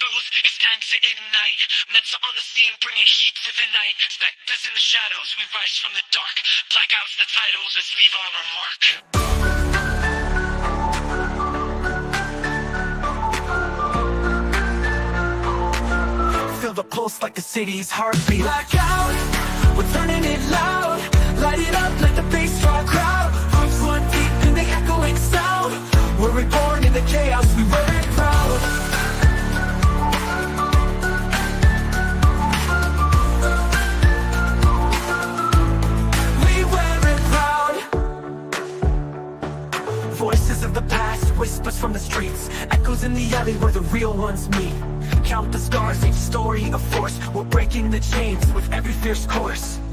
booth, it's time to ignite. Mental on the scene, bringing heat to the night. Specters in the shadows, we rise from the dark. Blackout's the title, let's leave our mark. Feel the pulse like the city's heartbeat. Blackout, we're turning it loud. Light it up, let the bass draw a crowd. Roots one deep in the echoing sound. We're reborn in the chaos, we wear it proud. We wear it proud. Voices of the past, whispers from the streets, echoes in the alley where the real ones meet. Count the stars, each story a force. We're breaking the chains with every fierce course. We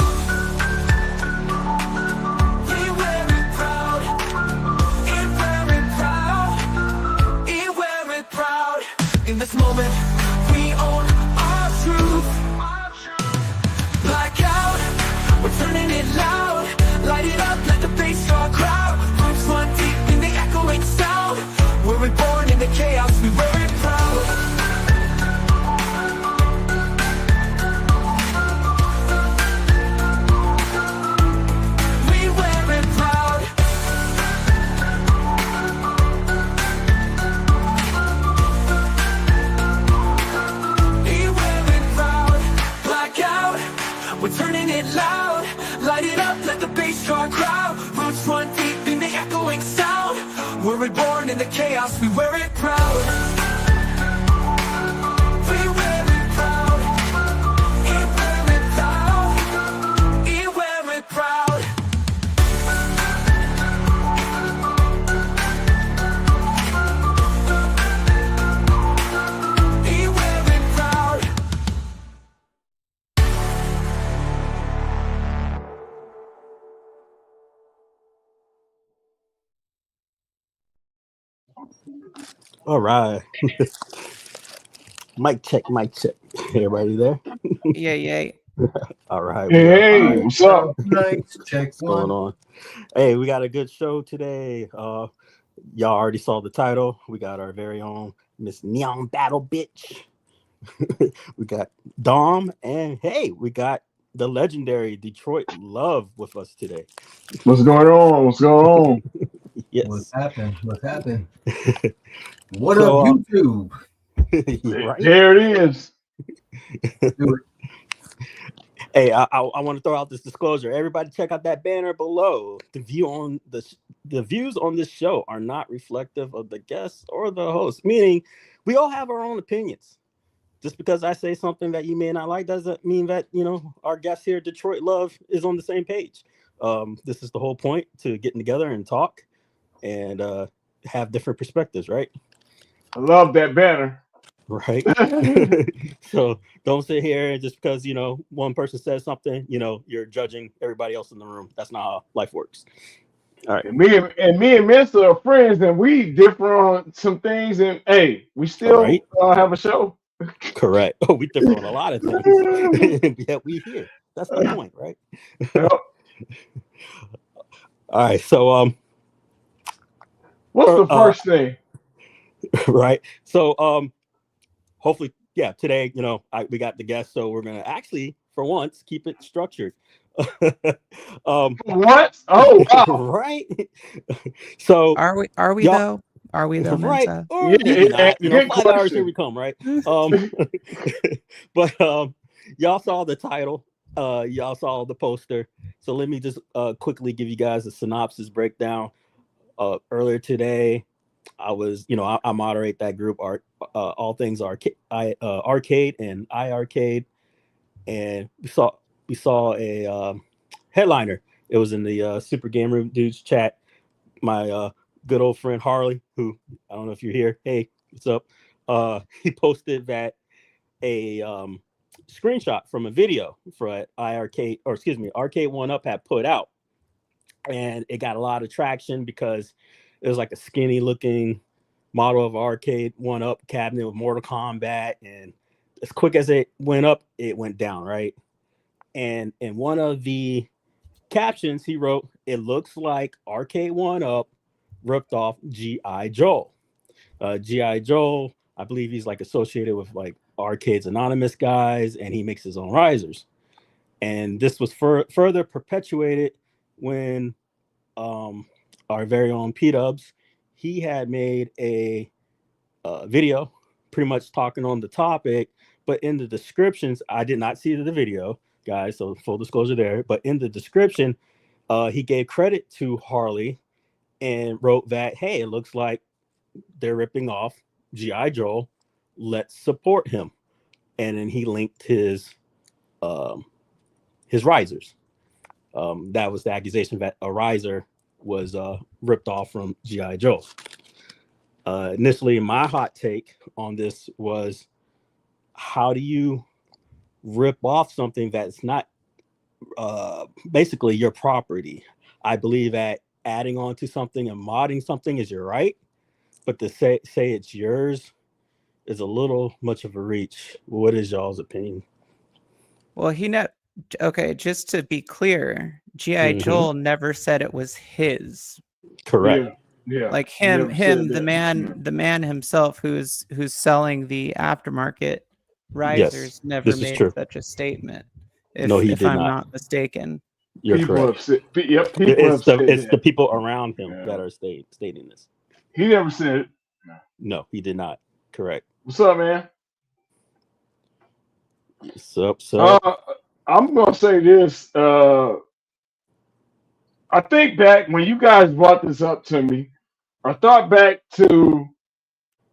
wear it proud. We wear it proud. We wear it proud. In this moment, we own our truth. Blackout, we're turning it loud. Light it up, let the bass draw a crowd. Roots run deep in the echoing sound. We're reborn in the chaos, we wear it proud. We're turning it loud. Light it up, let the bass draw a crowd. Roots run deep in the echoing sound. We're reborn in the chaos, we wear it proud. We wear it proud. We wear it proud. We wear it proud. We wear it proud. All right. Mic check, mic check. Everybody there? Yay. All right. Hey, what's up? Nice. Check What's going on? Hey, we got a good show today. Y'all already saw the title. We got our very own Miss Neon Battle Bitch. We got Dom, and hey, we got the legendary Detroit Love with us today. What's going on? What's going on? Yes. What's happened? What happened? What So, up, YouTube? right? There it is. Do it. Hey, I want to throw out this disclosure. Everybody, check out that banner below. The views on this show are not reflective of the guests or the host. Meaning, we all have our own opinions. Just because I say something that you may not like doesn't mean that our guest here, Detroit Love, is on the same page. This is the whole point, to getting together and talk and have different perspectives, right? I love that banner. Right. So don't sit here and just because one person says something, you're judging everybody else in the room. That's not how life works. All right. And me and Mister are friends, and we differ on some things. And hey, we still Right. have a show. Correct. Oh, we differ on a lot of things. Yet we here. That's the point, right? Yep. All right. So What's the first thing? Right. So hopefully, yeah, today, we got the guest, so we're gonna actually, for once, keep it structured. What? Oh, wow. Right. So Are we though? Are we though, right? Mensa? Or maybe not. good 5 hours, question. here we come, right? But y'all saw the title. Y'all saw the poster. So let me just quickly give you guys a synopsis breakdown. Earlier today, I was, I moderate that group, all things arcade and iArcade, and we saw a headliner. It was in the Super Game Room Dudes chat. My good old friend Harley, who I don't know if you're here. Hey, what's up? He posted that a screenshot from a video for Arcade 1UP had put out, and it got a lot of traction because it was like a skinny looking model of Arcade 1UP cabinet with Mortal Kombat, and as quick as it went up, it went down, right? And in one of the captions, he wrote, "It looks like Arcade 1UP ripped off G.I. Joe." G.I. Joe, I believe he's like associated with like Arcades Anonymous guys, and he makes his own risers. And this was further perpetuated when our very own P-Dubs, he had made a video pretty much talking on the topic, but in the descriptions, I did not see the video, guys, so full disclosure there, but in the description, he gave credit to Harley and wrote that, hey, it looks like they're ripping off G.I. Joe, let's support him. And then he linked his risers. That was the accusation that a riser was ripped off from G.I. Joe. Initially, my hot take on this was, how do you rip off something that's not basically your property? I believe that adding on to something and modding something is your right, but to say it's yours is a little much of a reach. What is y'all's opinion? Well, okay, just to be clear, G.I. Joel never said it was his. Correct. Yeah. Like the man himself who's selling the aftermarket risers never made such a statement. If I'm not mistaken. You're people correct. It's the people around him that are stating this. He never said it. No, he did not. Correct. What's up, man? What's up? I'm gonna say this. I think back when you guys brought this up to me, I thought back to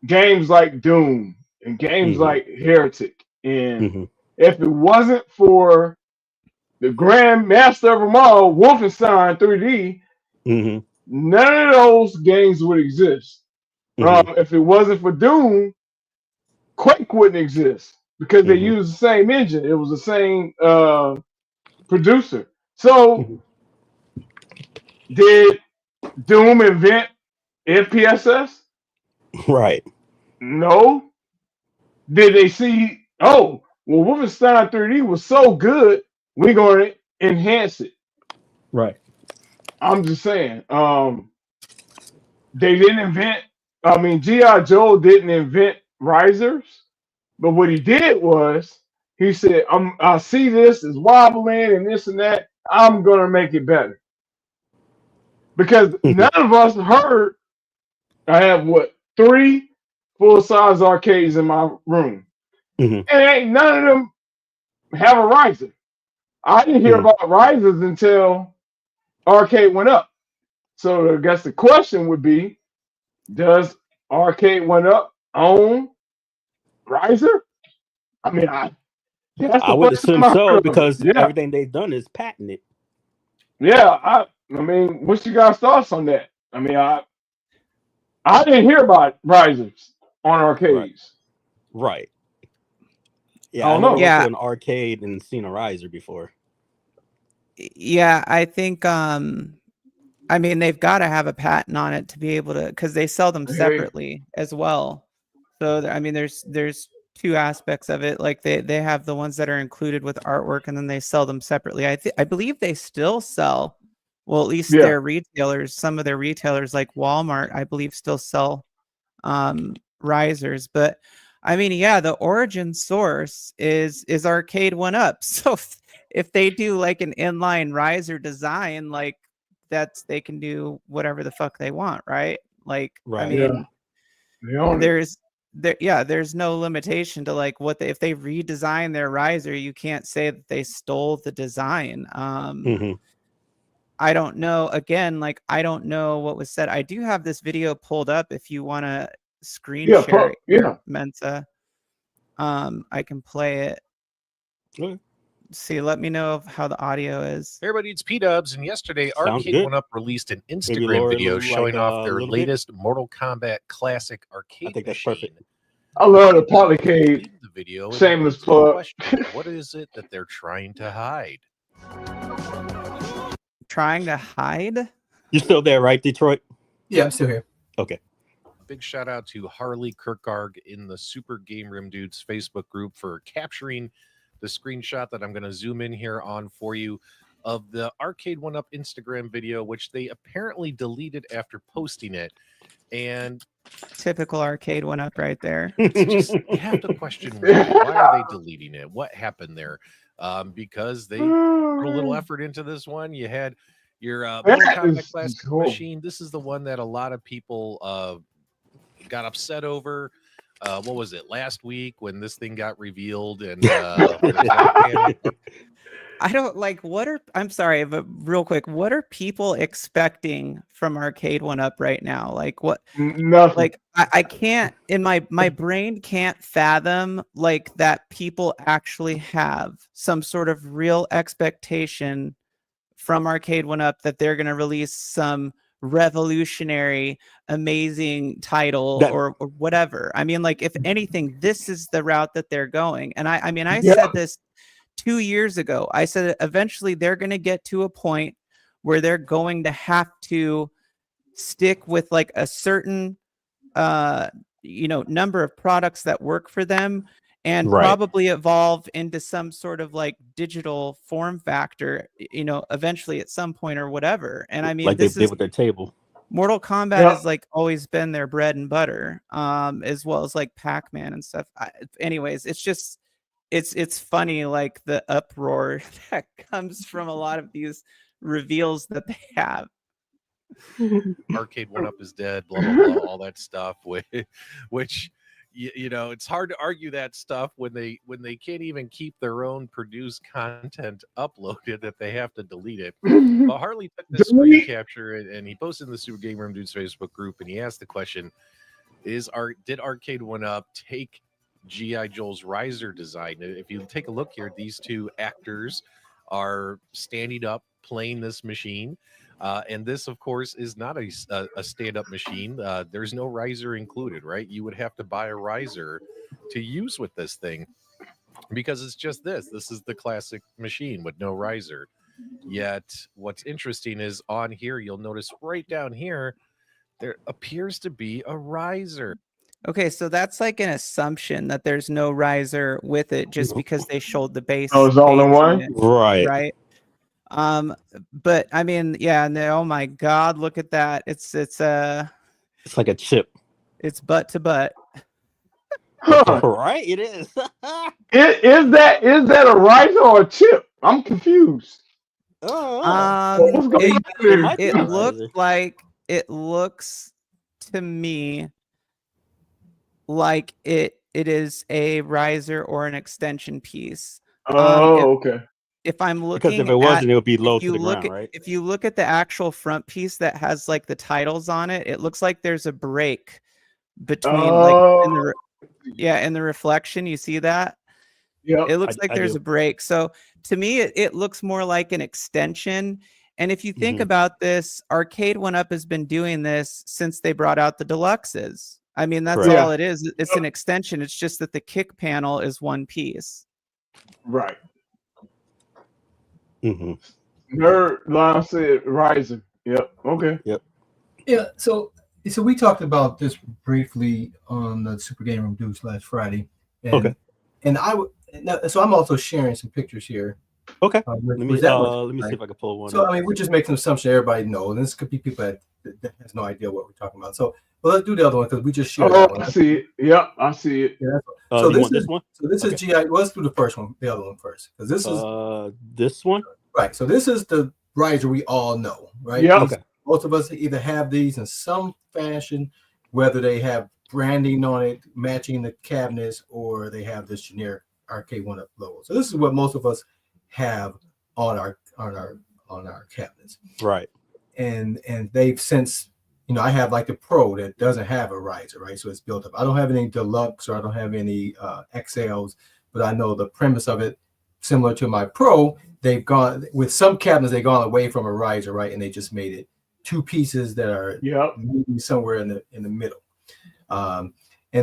games like Doom and games like Heretic. And if it wasn't for the Grand Master of them all, Wolfenstein 3D, none of those games would exist. If it wasn't for Doom, Quake wouldn't exist because they used the same engine. It was the same producer. So did Doom invent FPSS? Right. No. Did they see, oh, well, Wolfenstein 3D was so good, we're going to enhance it. Right. I'm just saying. They didn't invent, G.I. Joe didn't invent risers, but what he did was he said, I see this is wobbling and this and that. I'm going to make it better. Because none of us heard, I have 3 full-size arcades in my room. And ain't none of them have a riser. I didn't hear about risers until Arcade went up. So I guess the question would be, does Arcade went up own riser? I mean, I would assume so because everything they've done is patented. Yeah, I mean, what's your guys' thoughts on that? I mean, I didn't hear about risers on arcades. Right. Yeah, I don't know. Went to an arcade and seen a riser before. Yeah, I think they've got to have a patent on it to be able to, because they sell them separately as well. So there's 2 aspects of it. Like they have the ones that are included with artwork, and then they sell them separately. I believe they still sell, well, at least their retailers, some of their retailers like Walmart, I believe, still sell risers. But the origin source is Arcade 1-Up. So if they do like an inline riser design, like they can do whatever the fuck they want, right? Like, there's no limitation to like if they redesign their riser, you can't say that they stole the design. I don't know. Again, like, I don't know what was said. I do have this video pulled up if you want to screen share it, Mensa. I can play it. Okay. See, let me know how the audio is. Hey everybody, it's P-Dubs, and yesterday Arcade 1-Up released an Instagram video showing off their latest Mortal Kombat Classic arcade think that's machine. perfect. I love the Polycade. The video. Shameless plug. What is it that they're trying to hide? Trying to hide? You still there, right, Detroit? Yeah, I'm still here. Okay. Big shout out to Harley Kirkarg in the Super Game Room Dudes Facebook group for capturing the screenshot that I'm going to zoom in here on for you. of the Arcade 1-Up Instagram video, which they apparently deleted after posting it. And typical Arcade 1-Up right there. it's just, you have to question why are they deleting it? What happened there? Because they put a little effort into this one. You had your Mortal Kombat Classic machine. This is the one that a lot of people got upset over. What was it, last week when this thing got revealed? And I don't like, I'm sorry, but real quick, what are people expecting from Arcade 1-Up right now? Like what? Nothing. Like I can't, in my brain can't fathom like that people actually have some sort of real expectation from Arcade 1-Up that they're going to release some revolutionary, amazing title or whatever. I mean, like, if anything, this is the route that they're going. And I said this 2 years ago. I said eventually they're going to get to a point where they're going to have to stick with like a certain number of products that work for them, and probably evolve into some sort of like digital form factor, eventually at some point or whatever. And I mean, like they did with their table. Mortal Kombat has like always been their bread and butter, as well as like Pac-Man and stuff. Anyways, it's just, it's funny, like the uproar that comes from a lot of these reveals that they have. Arcade 1-Up is dead, blah blah blah, all that stuff. Which it's hard to argue that stuff when they can't even keep their own produced content uploaded, that they have to delete it. But Harley took this screen capture and he posted in the Super Game Room Dudes Facebook group, and he asked the question: did Arcade 1-Up take G.I. Joe's riser design? If you take a look here, these two actors are standing up playing this machine. And this, of course, is not a stand-up machine. There's no riser included, right? You would have to buy a riser to use with this thing, because it's just this. This is the classic machine with no riser. Yet, what's interesting is on here, you'll notice right down here, there appears to be a riser. Okay, so that's like an assumption that there's no riser with it just because they showed the base. Oh, it's all in one? Right. But I mean, yeah, and oh my God, look at that. It's like a chip. It's butt to butt. Right, it is. Is that a riser or a chip? I'm confused. It looks to me like it is a riser or an extension piece. Okay. If I'm looking, because if it wasn't, it would be low to the ground, right? If you look at the actual front piece that has like the titles on it, it looks like there's a break between in the reflection. You see that? Yeah. It looks like there's a break. So to me, it looks more like an extension. And if you think about this, Arcade 1-Up has been doing this since they brought out the deluxes. I mean, that's all it is. It's an extension. It's just that the kick panel is one piece. Right. Nerd line said riser. Yep. Okay. Yep. Yeah. So we talked about this briefly on the Super Game Room Dudes last Friday. And, And so I'm also sharing some pictures here. Okay. Let me see if I can pull one. So I mean, we're just making an assumption everybody knows. And this could be people that has no idea what we're talking about. So let's do the other one because we just shared. Oh, I see it. Yep, I see it. Yeah, so this one? So this is GI. Well, let's do the first one, the other one first, because this is this one. Right. So this is the riser we all know, right? Yeah. Okay. Most of us either have these in some fashion, whether they have branding on it, matching the cabinets, or they have this generic Arcade 1-Up logo. So this is what most of us have on our cabinets. Right. And they've since, I have like the Pro that doesn't have a riser, right? So it's built up. I don't have any Deluxe or I don't have any XLs, but I know the premise of it, similar to my Pro. They've gone with some cabinets, they've gone away from a riser, right? And they just made it two pieces that are maybe somewhere in the middle. And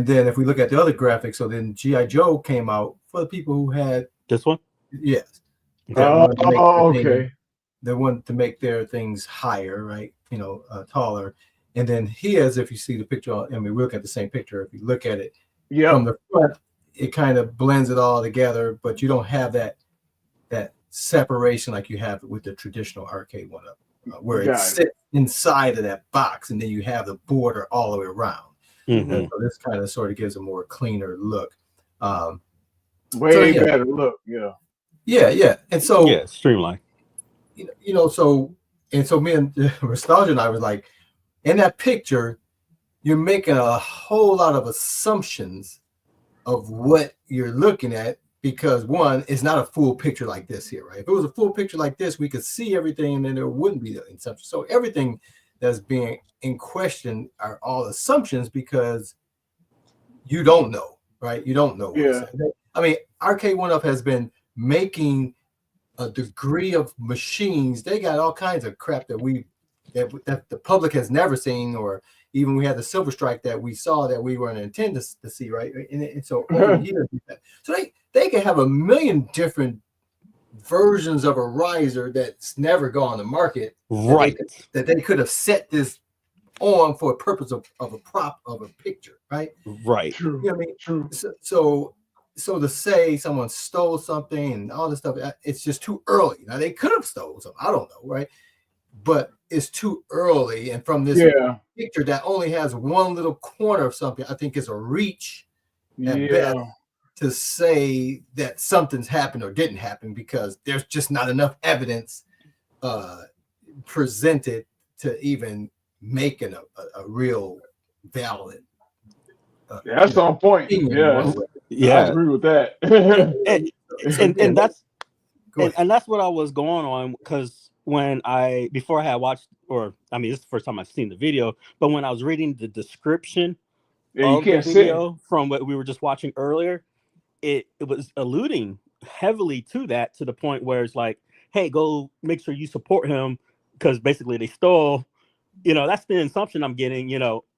then if we look at the other graphics, so then G.I. Joe came out for the people who had this one. Yes. Okay. They wanted to make their things higher, right? Taller. And then here's, if you see the picture, we look at the same picture. If you look at it from the front, it kind of blends it all together, but you don't have that separation like you have with the traditional arcade one-up, where it Got it. sits inside of that box, and then you have the border all the way around. Mhm. And so this kind of sort of gives a more cleaner look. Way So, yeah. better look. Yeah. Yeah. And so, Yeah, streamline. so me and Nostalgia and I was like, in that picture, you're making a whole lot of assumptions of what you're looking at, because one, it's not a full picture like this here, right? If it was a full picture like this, we could see everything and then there wouldn't be the assumption. So everything that's being in question are all assumptions, because you don't know, right? You don't know what it's at. I mean, Arcade One Up has been making a degree of machines. They got all kinds of crap that that the public has never seen, or even we had the Silver Strike that we saw that we weren't intended to see, right? And so over here, so they can have a million different versions of a riser that's never gone on the market, Right. that they could have set this on for a purpose of a prop of a picture, right? Right. True. You know what I mean? True. So to say someone stole something and all this stuff, it's just too early. Now they could have stolen something, I don't know, right? But it's too early, and from this picture that only has one little corner of something, I think is a reach at best to say that something's happened or didn't happen, because there's just not enough evidence presented to even make a real valid. That's on point. Yeah, I agree with that. and that's what I was going on, because before I had watched, or I mean, this is the first time I've seen the video, but when I was reading the description of the video from what we were just watching earlier, it was alluding heavily to that, to the point where it's like, hey, go make sure you support him, because basically they stole, that's the assumption I'm getting,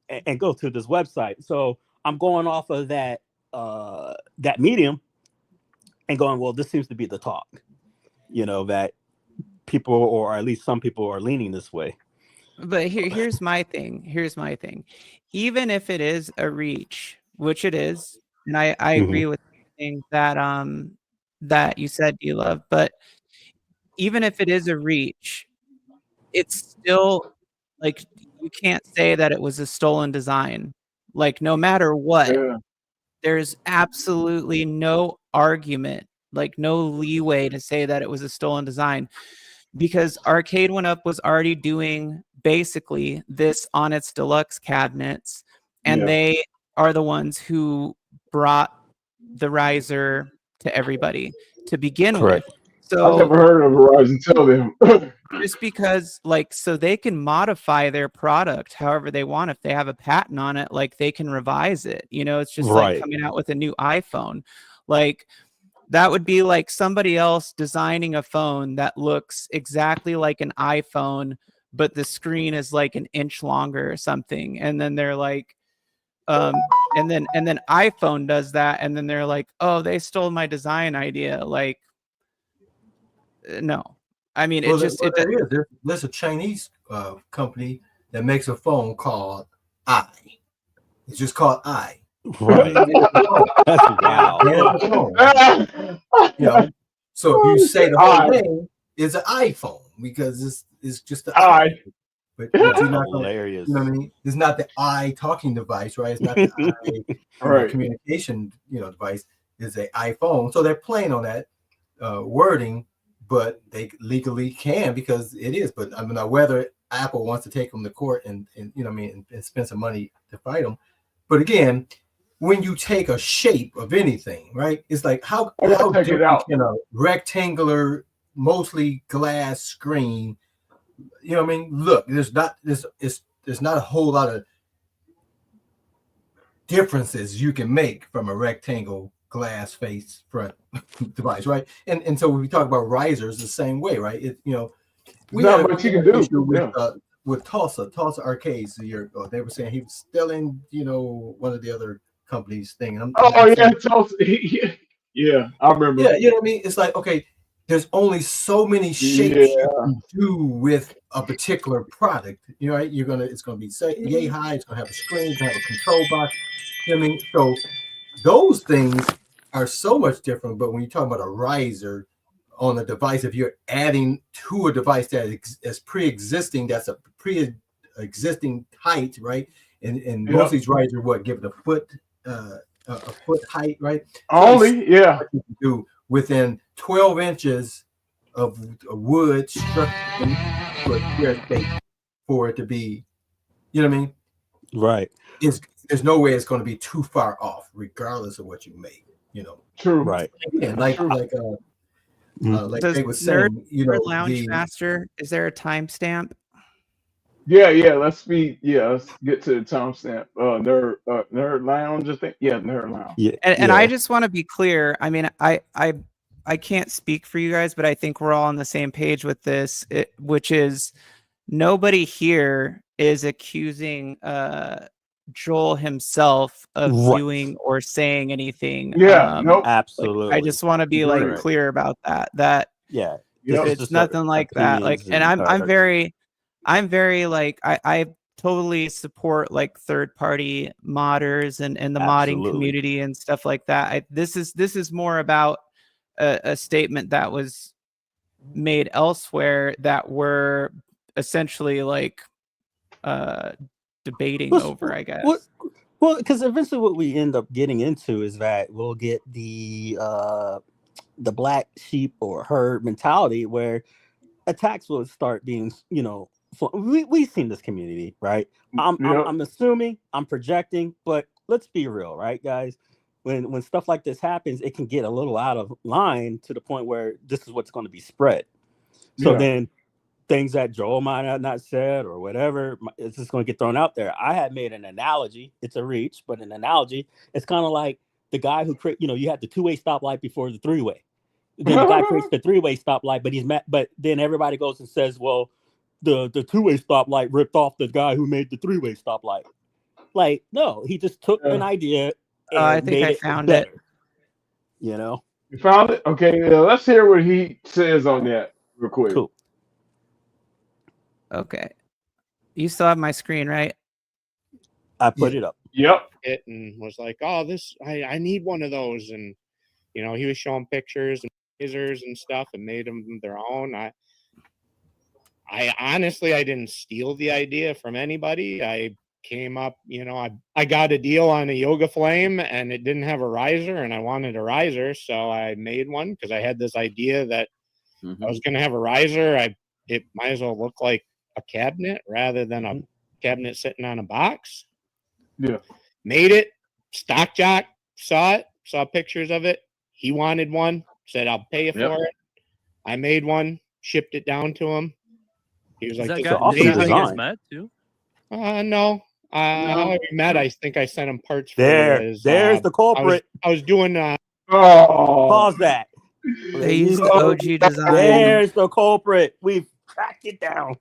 and go to this website. So I'm going off of that medium and going, well, this seems to be the talk, that people, or at least some people, are leaning this way. But here's my thing. Even if it is a reach, which it is, and I agree with things that you said you love, but even if it is a reach, it's still like, you can't say that it was a stolen design. Like, no matter what, there's absolutely no argument, like no leeway to say that it was a stolen design, because Arcade One Up was already doing basically this on its deluxe cabinets, and they are the ones who brought the riser to everybody to begin with. So I've never heard of Verizon. Tell them. just because, so they can modify their product however they want. If they have a patent on it, they can revise it. It's just like coming out with a new iPhone. That would be like somebody else designing a phone that looks exactly like an iPhone, but the screen is like an inch longer or something. And then they're like, and then iPhone does that, and then they're like, oh, they stole my design idea. No, I mean, there's a Chinese company that makes a phone called I. It's just called I. Right. That's wow. So if you say the whole thing is an iPhone, because it's just the I. But you're not hilarious. You know what I mean? It's not the I talking device, right? It's not the I communication, device. It's an iPhone. So they're playing on that wording, but they legally can, because it is. But I mean, whether Apple wants to take them to court and spend some money to fight them. But again, when you take a shape of anything, right? It's like how different can a rectangular, mostly glass screen, look, there's not a whole lot of differences you can make from a rectangle glass face front device, right? And so when we talk about risers, the same way, right? We had a issue with Tulsa Arcades a year ago. They were saying he was stealing, one of the other companies' thing. And Tulsa. Yeah, I remember. Yeah, you know what I mean? It's like, okay, there's only so many shapes you can do with a particular product. Right? It's gonna be yay high. It's gonna have a screen. It's gonna have a control box. You know what I mean? So those things are so much different. But when you talk about a riser, on a device, if you're adding to a device that is pre-existing, that's a pre-existing height, right? And most of these risers are what, give it a foot height, right? Only, yeah. What you can do within 12 inches of wood structure to a square space for it to be, you know what I mean? Right. There's no way it's going to be too far off, regardless of what you make, you know. True. Right. And like Does they was saying, you know, Lounge Master, is there a timestamp? Yeah, let's get to the timestamp. Nerd Lounge, I think. Yeah, Nerd Lounge. Yeah. And I just want to be clear. I mean, I can't speak for you guys, but I think we're all on the same page with this, which is nobody here is accusing Joel himself of doing or saying anything. Yeah, nope. Absolutely. I just want to be like clear about that. It's nothing like that. Like, and I'm very like, I totally support like third-party modders and the modding community and stuff like that. This is more about a statement that was made elsewhere that we're essentially like debating over, I guess. Well, because eventually what we end up getting into is that we'll get the black sheep or herd mentality where attacks will start being, you know, we've seen this community, right? I'm assuming, I'm projecting, but let's be real, right, guys? When stuff like this happens, it can get a little out of line to the point where this is what's going to be spread. So then things that Joel might have not said or whatever, it's just going to get thrown out there. I had made an analogy. It's a reach, but an analogy. It's kind of like the guy who you had the two-way stoplight before the three-way. Then the guy creates the three-way stoplight, but then everybody goes and says, well, the two-way stoplight ripped off the guy who made the three-way stoplight. Like, no, he just took an idea and I think I found it. You know? You found it? Okay, let's hear what he says on that real quick. Cool. Okay. You still have my screen, right? I put it up. Yep. It and was like, oh, I need one of those. And, you know, he was showing pictures and lasers and stuff and made them their own. I honestly, I didn't steal the idea from anybody. I came up, you know, I got a deal on a yoga flame and it didn't have a riser and I wanted a riser. So I made one because I had this idea that I was going to have a riser. It might as well look like a cabinet rather than a cabinet sitting on a box. Yeah. Made it. Stock Jock saw it, saw pictures of it. He wanted one, said, I'll pay you for it. I made one, shipped it down to him. He was like, is that how you guys met too? No. How we met, I think I sent him parts for there's the culprit. I was doing pause that. They used OG design. There's the culprit. We've tracked it down.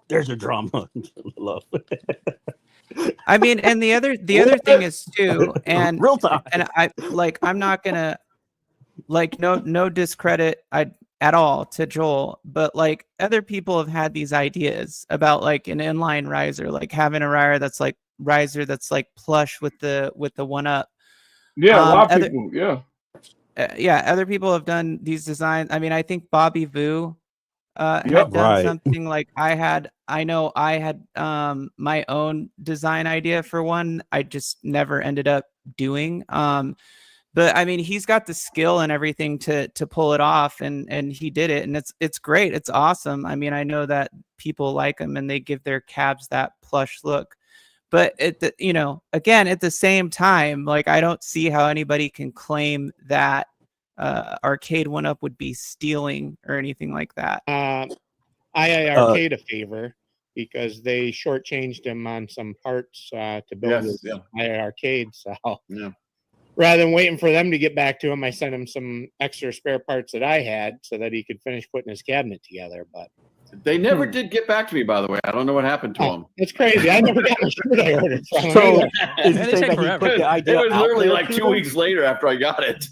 There's your drama. Love. I mean, and the other thing is too, and real time. And I'm not gonna no discredit at all to Joel, but like other people have had these ideas about like an inline riser, like having a riser that's like plush with the one up. Yeah, a lot of people. Yeah. Other people have done these designs. I mean, I think Bobby Vu had done something like I had my own design idea for one. I just never ended up doing. But I mean, he's got the skill and everything to pull it off, and he did it, and it's great. It's awesome. I mean, I know that people like him and they give their cabs that plush look. But again, at the same time, like I don't see how anybody can claim that Arcade 1UP would be stealing or anything like that. I Arcade a favor because they shortchanged him on some parts to build his Arcade. So rather than waiting for them to get back to him, I sent him some extra spare parts that I had so that he could finish putting his cabinet together. But they never did get back to me, by the way. I don't know what happened to them. It's crazy. I never got the shirt I ordered from So him. It was literally like 2 weeks later after I got it.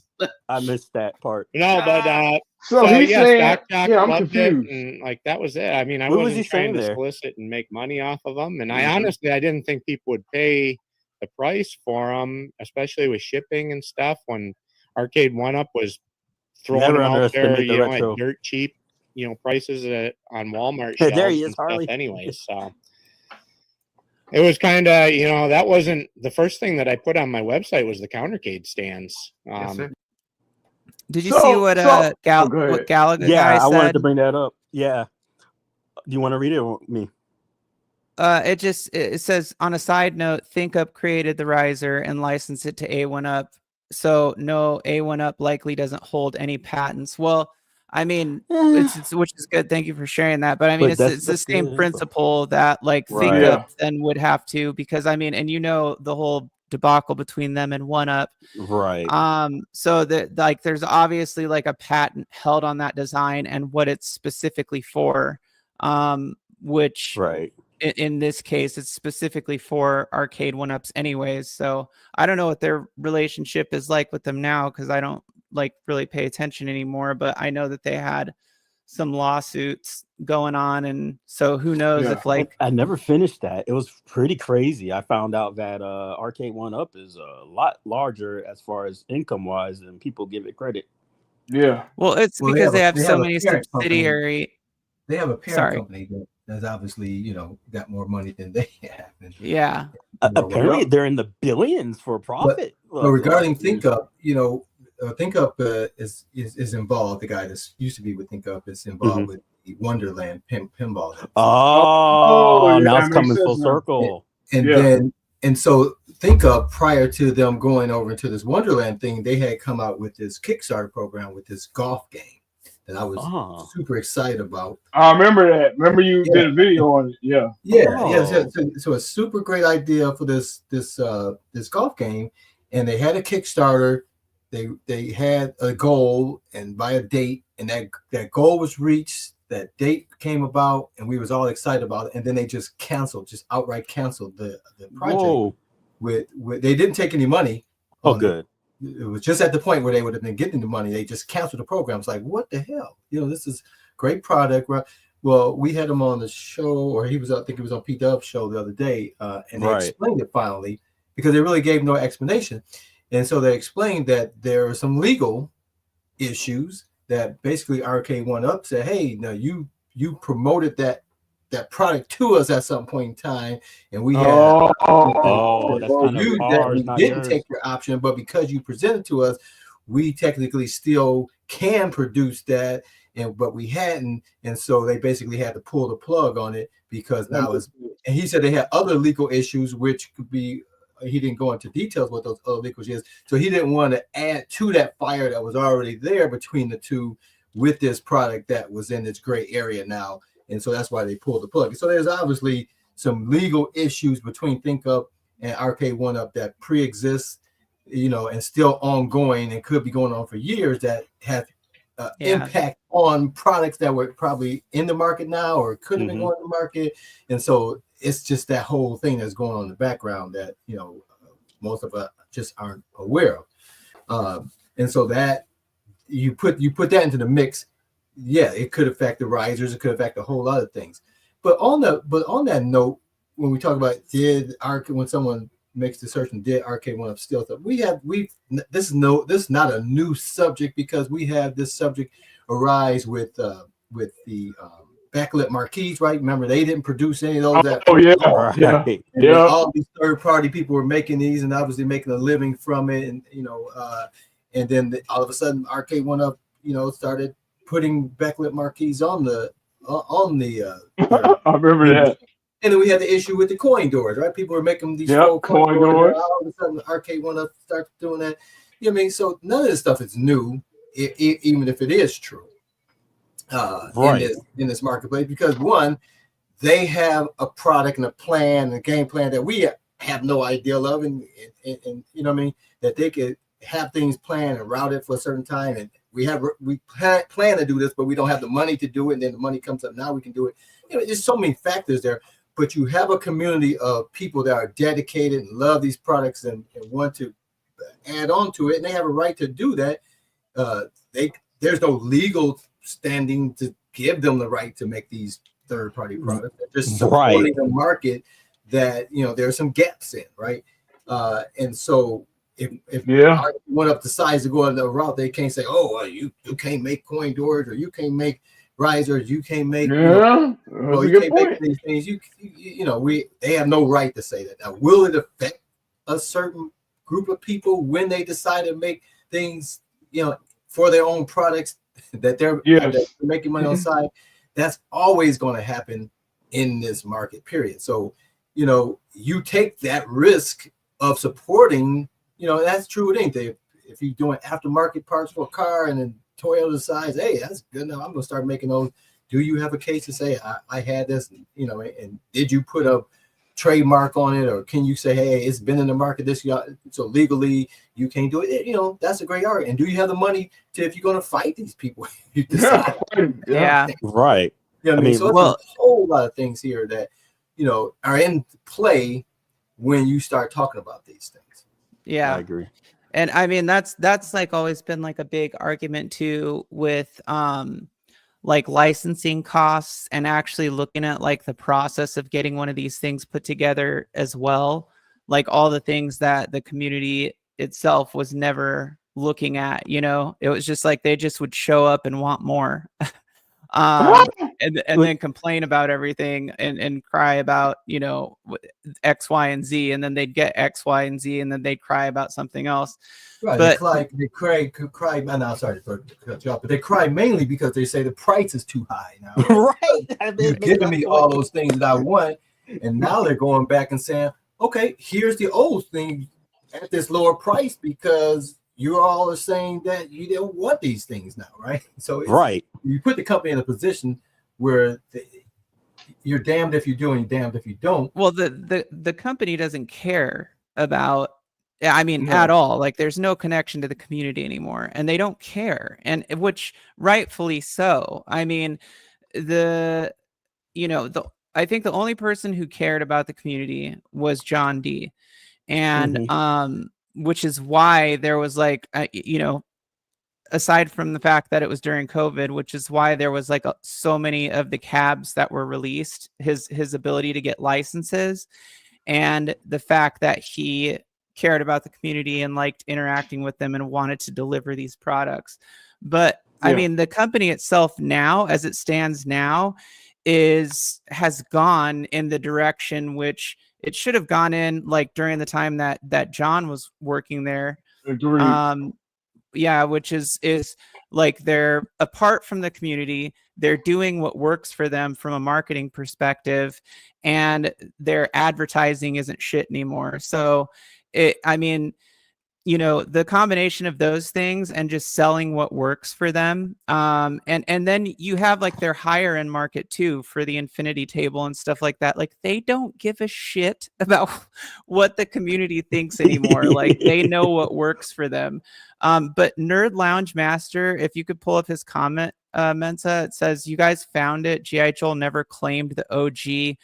I missed that part. No, but so he's saying, I'm confused. And like that was it. I mean, I wasn't trying to there? solicit and make money off of them. And I honestly, I didn't think people would pay the price for them, especially with shipping and stuff. When Arcade 1UP was throwing Never them out there, underestimate the at retro. dirt cheap, prices on Walmart Hey, shelves there he is, and stuff Harley. anyways. So it was kind of, that wasn't the first thing that I put on my website was the countercade stands. Yes, sir. Did you see what go what ahead. Gallagher Yeah, guy I wanted said? to bring that up. Yeah. Do you want to read it or me? It says, on a side note, ThinkUp created the riser and licensed it to A1Up. So no, A1Up likely doesn't hold any patents. Well, I mean, it's which is good. Thank you for sharing that. But I mean, But it's the same good info. principle that like Right. ThinkUp Yeah. then would have to, because I mean, and the whole debacle between them and OneUp. Right. So that like there's obviously like a patent held on that design and what it's specifically for. Which Right. in this case, it's specifically for arcade 1-ups anyways. So I don't know what their relationship is like with them now, because I don't like really pay attention anymore, but I know that they had some lawsuits going on, and so who knows if like I never finished that. It was pretty crazy. I found out that arcade 1-up is a lot larger as far as income wise than people give it credit. Yeah. well, it's Well, because they have they so a many parent company. subsidiary. They have a parent Sorry. company that's obviously, got more money than they have. And, Yeah. Apparently, they're in the billions for profit. But regarding ThinkUp, ThinkUp is involved. The guy that used to be with ThinkUp is involved with the Wonderland pinball. Oh, now yeah, it's coming makes full sense now. circle. And so ThinkUp, prior to them going over into this Wonderland thing, they had come out with this Kickstarter program with this golf game that I was super excited about. I remember that. Remember you did a video on it. Yeah. Yeah. So a super great idea for this golf game, and they had a Kickstarter. They had a goal and by a date, and that goal was reached. That date came about, and we was all excited about it. And then they just outright canceled the project. Whoa. With they didn't take any money. Oh, good. It was just at the point where they would have been getting the money. They just canceled the program. It's like, what the hell? This is great product. Right? Well, we had him on the show, or I think he was on P-Dub's show the other day, and they explained it finally, because they really gave no explanation. And so they explained that there are some legal issues that basically Arcade 1-Up said, hey, now you promoted that product to us at some point in time, and we had that's kind of ours, we not didn't yours. take your option, but because you presented to us, we technically still can produce that, but we hadn't, and so they basically had to pull the plug on it, because now and he said they had other legal issues, which could be, he didn't go into details what those other legal issues, so he didn't want to add to that fire that was already there between the two with this product that was in this gray area now. And so that's why they pulled the plug. So there's obviously some legal issues between ThinkUp and Arcade 1-Up that pre-exists, and still ongoing and could be going on for years, that have impact on products that were probably in the market now or could have been going to the market. And so it's just that whole thing that's going on in the background that, most of us just aren't aware of. And so that you put that into the mix. Yeah, it could affect the risers. It could affect a whole lot of things. But on that note, when we talk about when someone makes the search and did Arcade 1-Up steal stuff, this is not a new subject, because we have this subject arise with the backlit marquees, right? Remember, they didn't produce any of those. All these third-party people were making these and obviously making a living from it, and then all of a sudden Arcade 1-Up, started putting backlit marquees on the I remember that. And then we had the issue with the coin doors, right? People were making these coin doors. All of a sudden Arcade 1-Up starts doing that. So none of this stuff is new, even if it is true in this marketplace, because one, they have a product and a plan and a game plan that we have no idea of, and that they could have things planned and routed for a certain time, and we plan to do this, but we don't have the money to do it, and then the money comes up, now we can do it. There's so many factors there, but you have a community of people that are dedicated and love these products and want to add on to it, and they have a right to do that. There's no legal standing to give them the right to make these third-party products. They're just supporting the market that there's some gaps in, right? And so if Yeah. went up the size to go on the route, they can't say, oh, well, you can't make coin doors, or you can't make risers, you can't make Yeah, that's well, a you good can't point. make these things. They have no right to say that. Now, will it affect a certain group of people when they decide to make things, for their own products that they're making money on the side? That's always going to happen in this market period. So, you take that risk of supporting, that's true with anything. If you're doing aftermarket parts for a car and then Toyota decides, hey, that's good. Now I'm going to start making those. Do you have a case to say I had this, and did you put a trademark on it, or can you say, hey, it's been in the market this year, so legally you can't do it? That's a great argument. And do you have the money to, if you're going to fight these people? You decide. Yeah. Right. I mean, so it's a whole lot of things here that are in play when you start talking about these things. Yeah, I agree. And I mean, that's like always been like a big argument too with like licensing costs, and actually looking at like the process of getting one of these things put together as well. Like all the things that the community itself was never looking at, it was just like they just would show up and want more. And then complain about everything and cry about, X, Y, and Z, and then they'd get X, Y, and Z, and then they'd cry about something else. Right. But they cry. I'm sorry to cut you off, but they cry mainly because they say the price is too high now. Right. You're giving me all those things that I want, and now they're going back and saying, okay, here's the old thing at this lower price because you all are saying that you don't want these things now, right? So you put the company in a position where you're damned if you do and you're damned if you don't. Well, the company doesn't care about, at all. Like there's no connection to the community anymore, and they don't care, and which rightfully so. I mean, I think the only person who cared about the community was John D. And which is why there was like, aside from the fact that it was during COVID, which is why there was like so many of the cabs that were released, his ability to get licenses, and the fact that he cared about the community and liked interacting with them and wanted to deliver these products. But I mean, the company itself now, as it stands now, has gone in the direction which it should have gone in, like during the time that John was working there. Agreed. Which is like they're apart from the community. They're doing what works for them from a marketing perspective, and their advertising isn't shit anymore. So the combination of those things and just selling what works for them. And then you have like their higher end market too for the infinity table and stuff like that. Like they don't give a shit about what the community thinks anymore. Like they know what works for them. But Nerd Lounge Master, if you could pull up his comment, Mensa, it says, you guys found it. G.I. Joe never claimed the OG.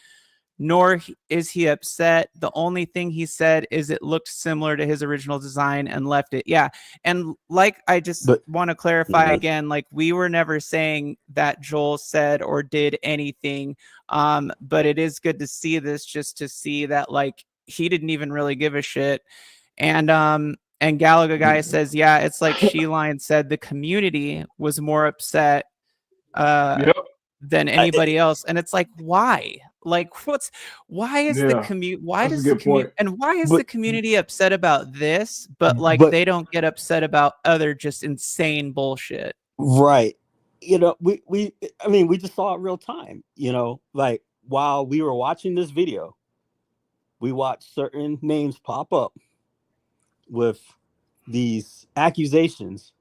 Nor is he upset. The only thing he said is it looked similar to his original design and left it. Yeah. And like, I just want to clarify again, like we were never saying that Joel said or did anything. But it is good to see this, just to see that like he didn't even really give a shit. And Galaga guy says, yeah, it's like Sheline said, the community was more upset than anybody else. And it's like, why? Like why is the community, why does the community, and why is the community upset about this, but they don't get upset about other just insane bullshit? Right. We just saw it real time, like while we were watching this video, we watched certain names pop up with these accusations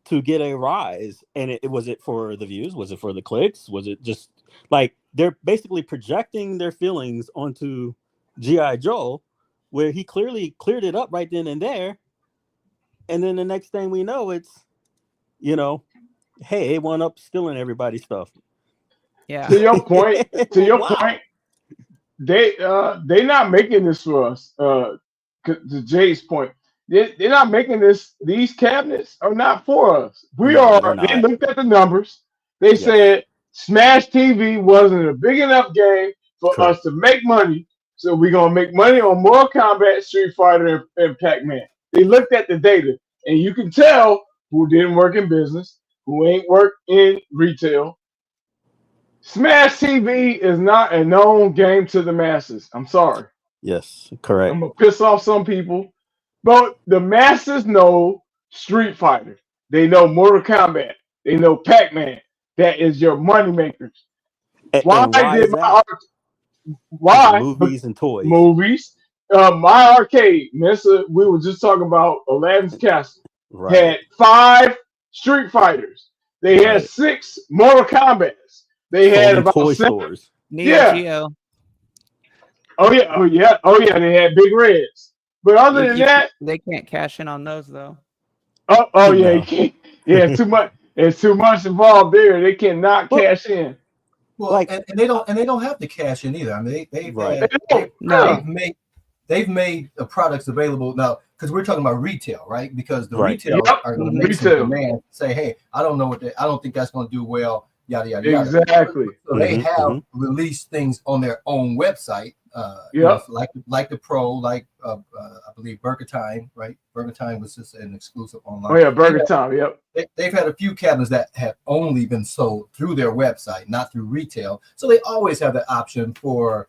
to get a rise. And was it for the views? Was it for the clicks? Was it just like they're basically projecting their feelings onto G.I. Joe, where he clearly cleared it up right then and there. And then the next thing we know, it's, hey, A1 up stealing everybody's stuff. Yeah. To your point, they not making this for us. To Jay's point, they're not making this. These cabinets are not for us. They looked at the numbers. They said Smash TV wasn't a big enough game for us to make money, so we're gonna make money on Mortal Kombat, Street Fighter, and Pac-Man. They looked at the data, and you can tell who didn't work in business, who ain't worked in retail. Smash TV is not a known game to the masses. I'm sorry. Yes, correct. I'm gonna piss off some people, but the masses know Street Fighter. They know Mortal Kombat. They know Pac-Man. That is your money makers. Why And why did is my that? why Movies and toys. movies? My arcade, Mr. We were just talking about Aladdin's Castle. Right. Had 5 Street Fighters. They had Right. 6 Mortal Kombats. They Sold had in about toy 7. stores. Neo Yeah. Geo. Oh yeah. Oh yeah. Oh yeah. They had Big Reds. But other than that, They can't cash in on those though. oh yeah, you No. can't. Yeah, too much. There's too much involved there. They cannot Well, cash in. Well, Like- and they don't have to cash in either. I mean, they've Right. had, No. they've made the products available now because we're talking about retail, right? Because the Right. retail Yep. are going to Mhm. make some Retail. demand. Say, hey, I don't know I don't think that's going to do well. Yada yada yada. Exactly. So they Mhm, have mhm. released things on their own website. Yep. Like the Pro, like I believe Burger Time, right? Burger Time was just an exclusive online. Oh yeah, Burger Time. Yep. They've had a few cabinets that have only been sold through their website, not through retail. So they always have the option for,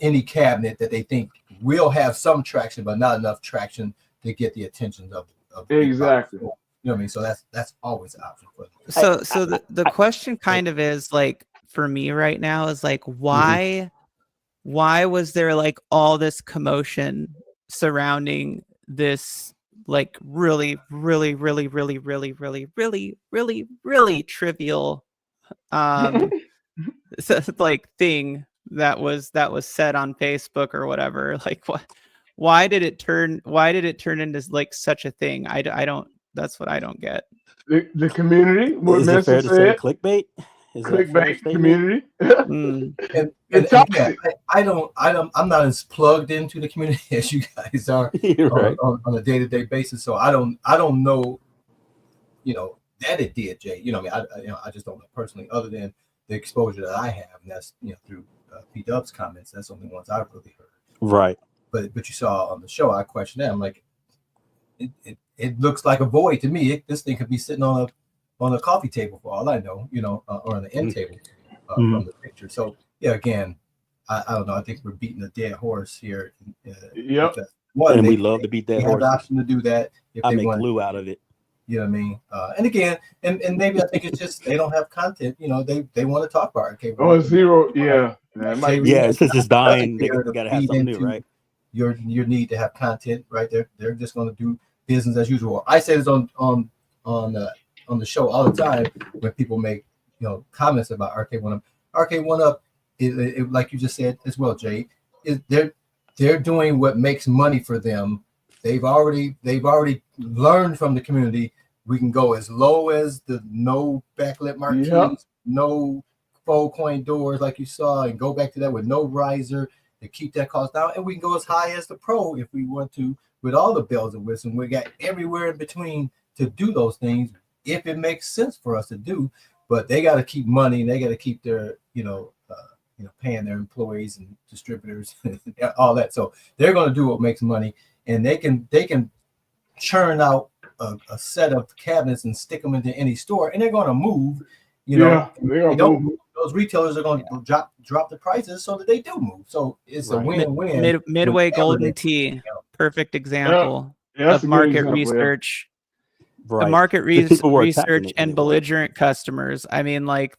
any cabinet that they think will have some traction, but not enough traction to get the attention of the big Exactly. box. You know what I mean? So that's always an option for them. So the question kind of is like for me right now is like why was there like all this commotion surrounding this like really trivial like thing that was said on Facebook or whatever? Like why did it turn into like such a thing? I don't, that's what I don't get. The community. What Is it fair Mr. to say said. clickbait? Is that a fair Clickbait statement? community. Mm. And It's again, toxic. I'm not as plugged into the community as you guys are You're right. on a day-to-day basis. So I don't know, that it did, Jay. I just don't know personally, other than the exposure that I have, and that's through P-Dub's comments. That's the only ones I've really heard. Right. But you saw on the show, I questioned them like, it looks like a void to me. This thing could be sitting on a coffee table for all I know, or on the end table from the picture. So yeah, again, I don't know. I think we're beating a dead horse here. Yep. One, And we love to beat they that have horse. the option to do that if I they make want. glue out of it. You know what I mean? And again, and maybe I think it's just they don't have content. They want to talk about arcade. Oh, zero. Yeah. That might be. Yeah, since it's dying, they There to gotta have feed something new, into right? Your need to have content, right? They're just going to do business as usual. I say this on the show all the time when people make comments about Arcade 1UP. Arcade 1UP, it, like you just said as well, Jay, they're doing what makes money for them. They've already learned from the community. We can go as low as the no backlit marquees, no faux coin doors like you saw, and go back to that with no riser to keep that cost down. And we can go as high as the Pro if we want to, with all the bells and whistles. We got everywhere in between to do those things if it makes sense for us to do. But they got to keep money, and they got to keep their paying their employees and distributors and all that. So they're going to do what makes money, and they can churn out a set of cabinets and stick them into any store, and they're going to move. Those retailers are going to drop the prices so that they do move. So it's a win-win. Midway Golden Tea, perfect example of market research. Right. The market research and belligerent customers. I mean, like,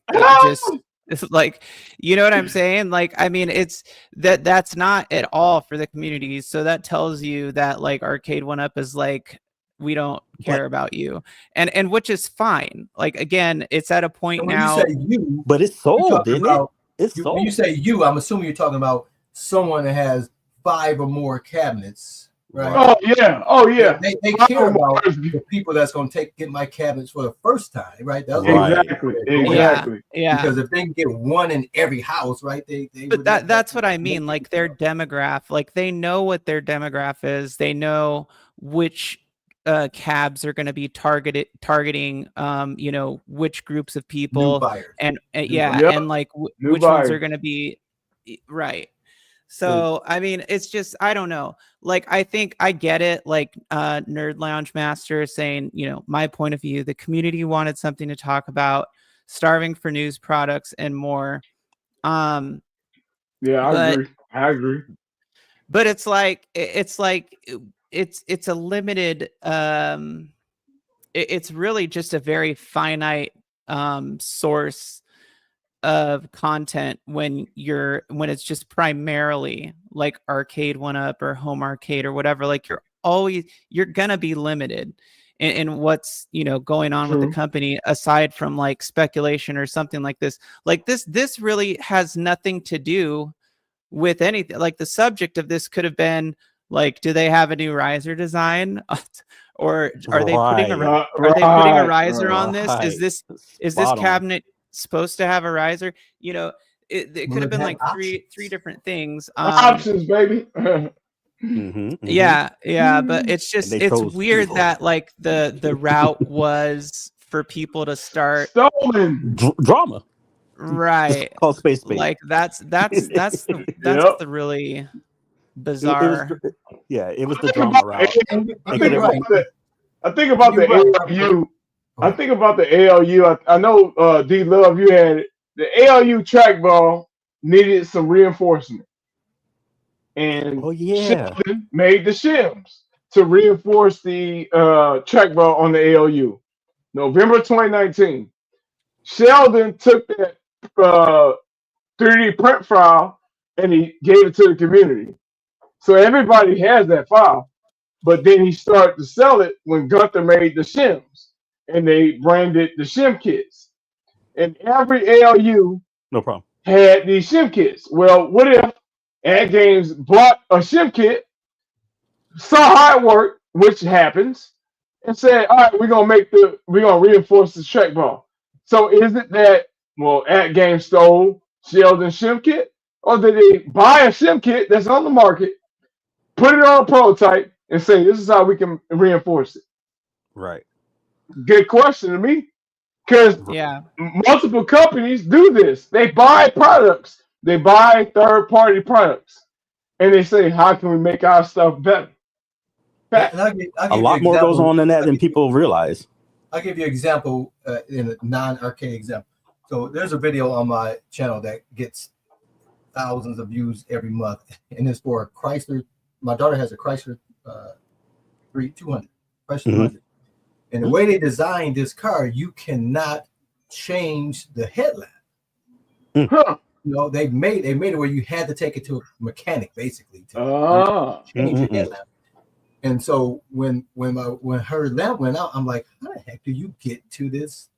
it's like, you know what I'm saying? Like, I mean, it's that's not at all for the communities. So that tells you that like Arcade 1UP is like, we don't care about you, and which is fine. Like, again, it's at a point now. You say you, but it's sold, isn't it? It's sold. When you say you, I'm assuming you're talking about someone that has 5 or more cabinets, right? Oh yeah. They care about the people that's going to get my cabinets for the first time, right? That's Exactly. Yeah. Because if they can get one in every house, right? But that's what I mean. Like their demographic, like they know what their demographic is. They know which cabs are going to be targeting which groups of people, and and like which ones are going to be right. So I mean, it's just I don't know. Like I think I get it. Like Nerd Lounge Master saying, you know, my point of view. The community wanted something to talk about, starving for news products and more. Yeah, But I agree. but it's like it's a limited. It's really just a very finite source of content when it's just primarily like arcade 1-up or home arcade or whatever. Like you're gonna be limited in what's, you know, going on with the company, aside from like speculation or something like this. Like this really has nothing to do with anything. Like the subject of this could have been like, do they have a new riser design? Or are they putting a riser on this? Is this cabinet supposed to have a riser? You know, it could have been like three different things. Options, baby. Yeah, but it's weird that like the route was for people to start stolen drama. Right. It's called space. Like that's the really bizarre. It was the drama route. I think about the ALU. I think about the ALU. I know D Love, you had it. The ALU trackball needed some reinforcement, and Sheldon made the shims to reinforce the trackball on the ALU. November 2019. Sheldon took that 3D print file and he gave it to the community. So everybody has that file. But then he started to sell it when Gunther made the shims, and they branded the shim kits. And every ALU had these shim kits. Well, what if Ad Games bought a shim kit, saw how it worked, which happens, and said, "All right, we're gonna reinforce the trackball." So is it that Ad Games stole Sheldon's shim kit, or did they buy a shim kit that's on the market, put it on a prototype, and say, this is how we can reinforce it? Right. Good question to me. Because multiple companies do this. They buy products. They buy third-party products. And they say, how can we make our stuff better? A lot more goes on than that than people realize. I'll give you an example in a non-arcade example. So there's a video on my channel that gets thousands of views every month. And it's for a Chrysler. My daughter has a Chrysler 200. Chrysler 200. And the way they designed this car, you cannot change the headlamp. You know, they made it where you had to take it to a mechanic basically to change your headlamp. And so when her lamp went out, I'm like, how the heck do you get to this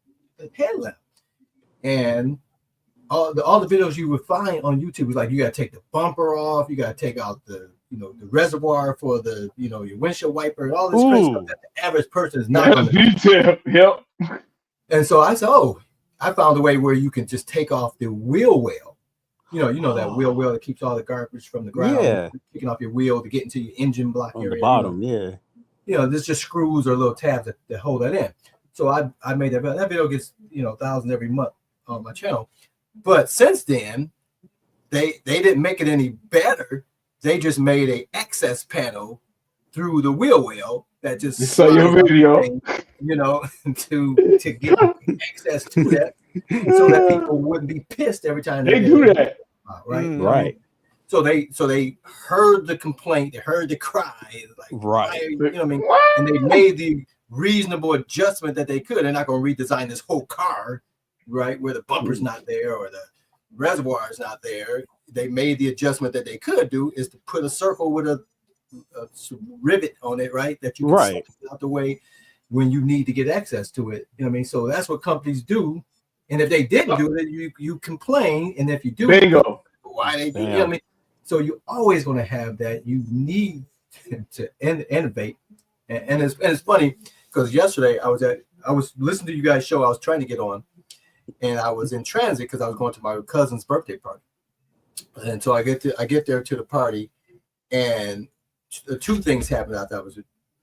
headlamp? And all the videos you would find on YouTube was like, you got to take the bumper off, you got to take out the the reservoir for the your windshield wiper, and all this crazy stuff that the average person is not going to do. Yep. And so I said, I found a way where you can just take off the wheel well. You know that wheel well that keeps all the garbage from the ground, picking off your wheel to get into your engine block area. The bottom, there's just screws or little tabs that hold that in. So I made that video. That video gets thousands every month on my channel. But since then, they didn't make it any better. They just made a access panel through the wheel well that just saw your video, to get access to that, so that people wouldn't be pissed every time they do that. Right. So they heard the complaint, they heard the cry, like, and they made the reasonable adjustment that they could. They're not going to redesign this whole car, right, where the bumper's not there or the reservoir is not there. They made the adjustment that they could do is to put a circle with a rivet on it, right, that you can slide out the way when you need to get access to it. So that's what companies do. And if they didn't do it, you complain. And if you do, bingo, why they do it? So you're always going to have that. You need to innovate. And it's funny because yesterday I was listening to you guys' show. I was trying to get on, and I was in transit because I was going to my cousin's birthday party. And so I get there to the party, and two things happened I thought was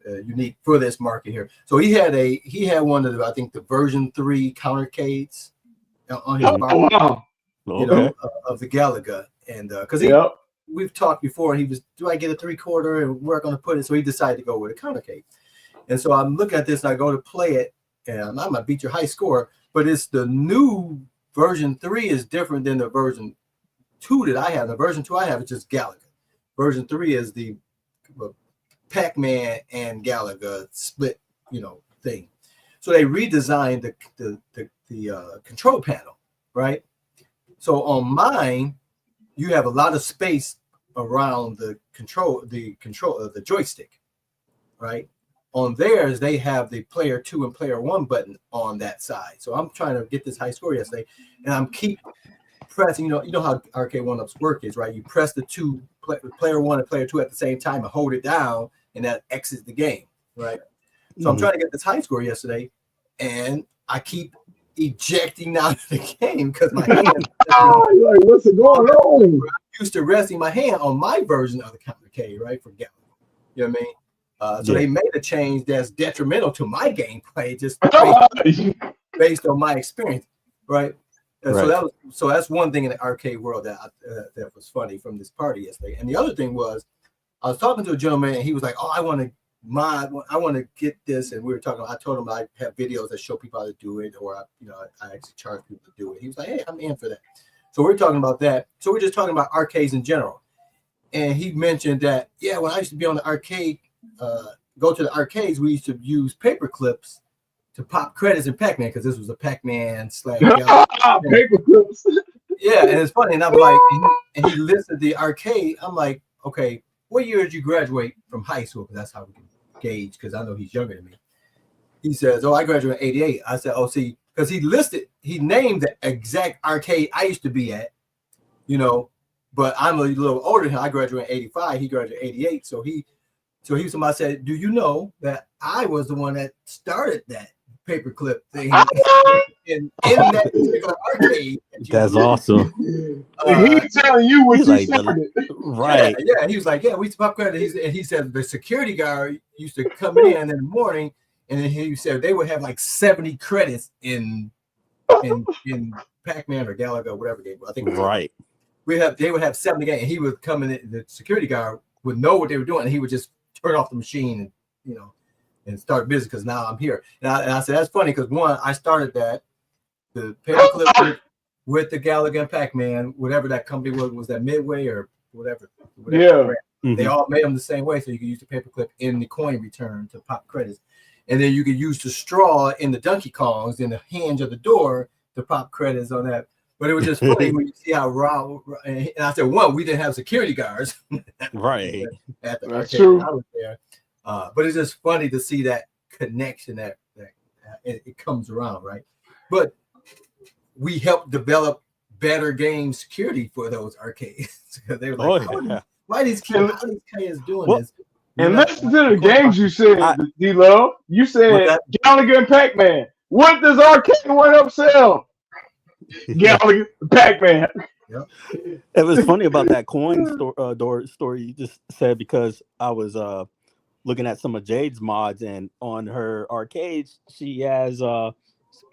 unique for this market here. So he had one of the, I think, the version 3 countercades on his market, of the Galaga, and because we've talked before, and he was, do I get a 3/4 and where I'm going to put it? So he decided to go with a counter case. And so I'm looking at this and I go to play it, and I'm going to beat your high score, but it's the new version 3 is different than the version 2 that I have. The version 2 I have is just Galaga. Version 3 is the Pac-Man and Galaga split, thing. So they redesigned the control panel, right? So on mine, you have a lot of space around the joystick, right? On theirs, they have the player 2 and player 1 button on that side. So I'm trying to get this high score yesterday, and I'm keep pressing. You know how arcade 1-ups work is, right? You press the player 1 and player 2 at the same time and hold it down, and that exits the game, right? So I'm trying to get this high score yesterday, and I keep ejecting out of the game because my hand. Like, what's going on? I'm used to resting my hand on my version of the counter K, right, for Galaga. You know what I mean? So they made a change that's detrimental to my gameplay, just based on my experience, right? So that's one thing in the arcade world that was funny from this party yesterday. And the other thing was, I was talking to a gentleman, and he was like, "Oh, I want to get this." And we were talking. I told him I have videos that show people how to do it, or I actually charge people to do it. He was like, "Hey, I'm in for that." So we're talking about that. So we're just talking about arcades in general. And he mentioned that, when I used to be on the arcade, go to the arcades, we used to use paper clips to pop credits in Pac-Man, because this was a Pac-Man / paper clips. Yeah, and it's funny. And I'm like, and he listed the arcade. I'm like, okay, what year did you graduate from high school? Because that's how we can gauge, because I know he's younger than me. He says, "Oh, I graduated in '88. I said, "Oh, see," because he named the exact arcade I used to be at, but I'm a little older than him. I graduated in '85. He graduated in '88. So he was somebody said, "Do you know that I was the one that started that paperclip thing in that particular arcade?" That's awesome. He's telling you what you started. Right. Yeah. He was like, "Yeah, we used to pop credit." He said the security guard used to come in the morning, and then he said they would have like 70 credits in Pac-Man or Galaga, whatever game. I think right. They would have 70 games, and he would come in. The security guard would know what they were doing, and he would just turn off the machine and and start business, because now I'm here. And I said, that's funny, because one, I started the paperclip with the Galaga and Pac-Man, whatever that company was that Midway or whatever. Yeah. They all made them the same way, so you could use the paperclip in the coin return to pop credits. And then you could use the straw in the Donkey Kongs in the hinge of the door to pop credits on that. But it was just funny when you see how raw. And I said, one, we didn't have security guards. Right. At the That's arcade true. when I was there. But it's just funny to see that connection that it comes around, right? But we helped develop better game security for those arcades. They were like, why are these kids doing this? And listen to the games you said, D-Lo. You said Galaga and Pac-Man. What does arcade 1-up sell? Galaga, Pac-Man. Yep. It was funny about that coin story you just said, because I was looking at some of Jade's mods, and on her arcades she has what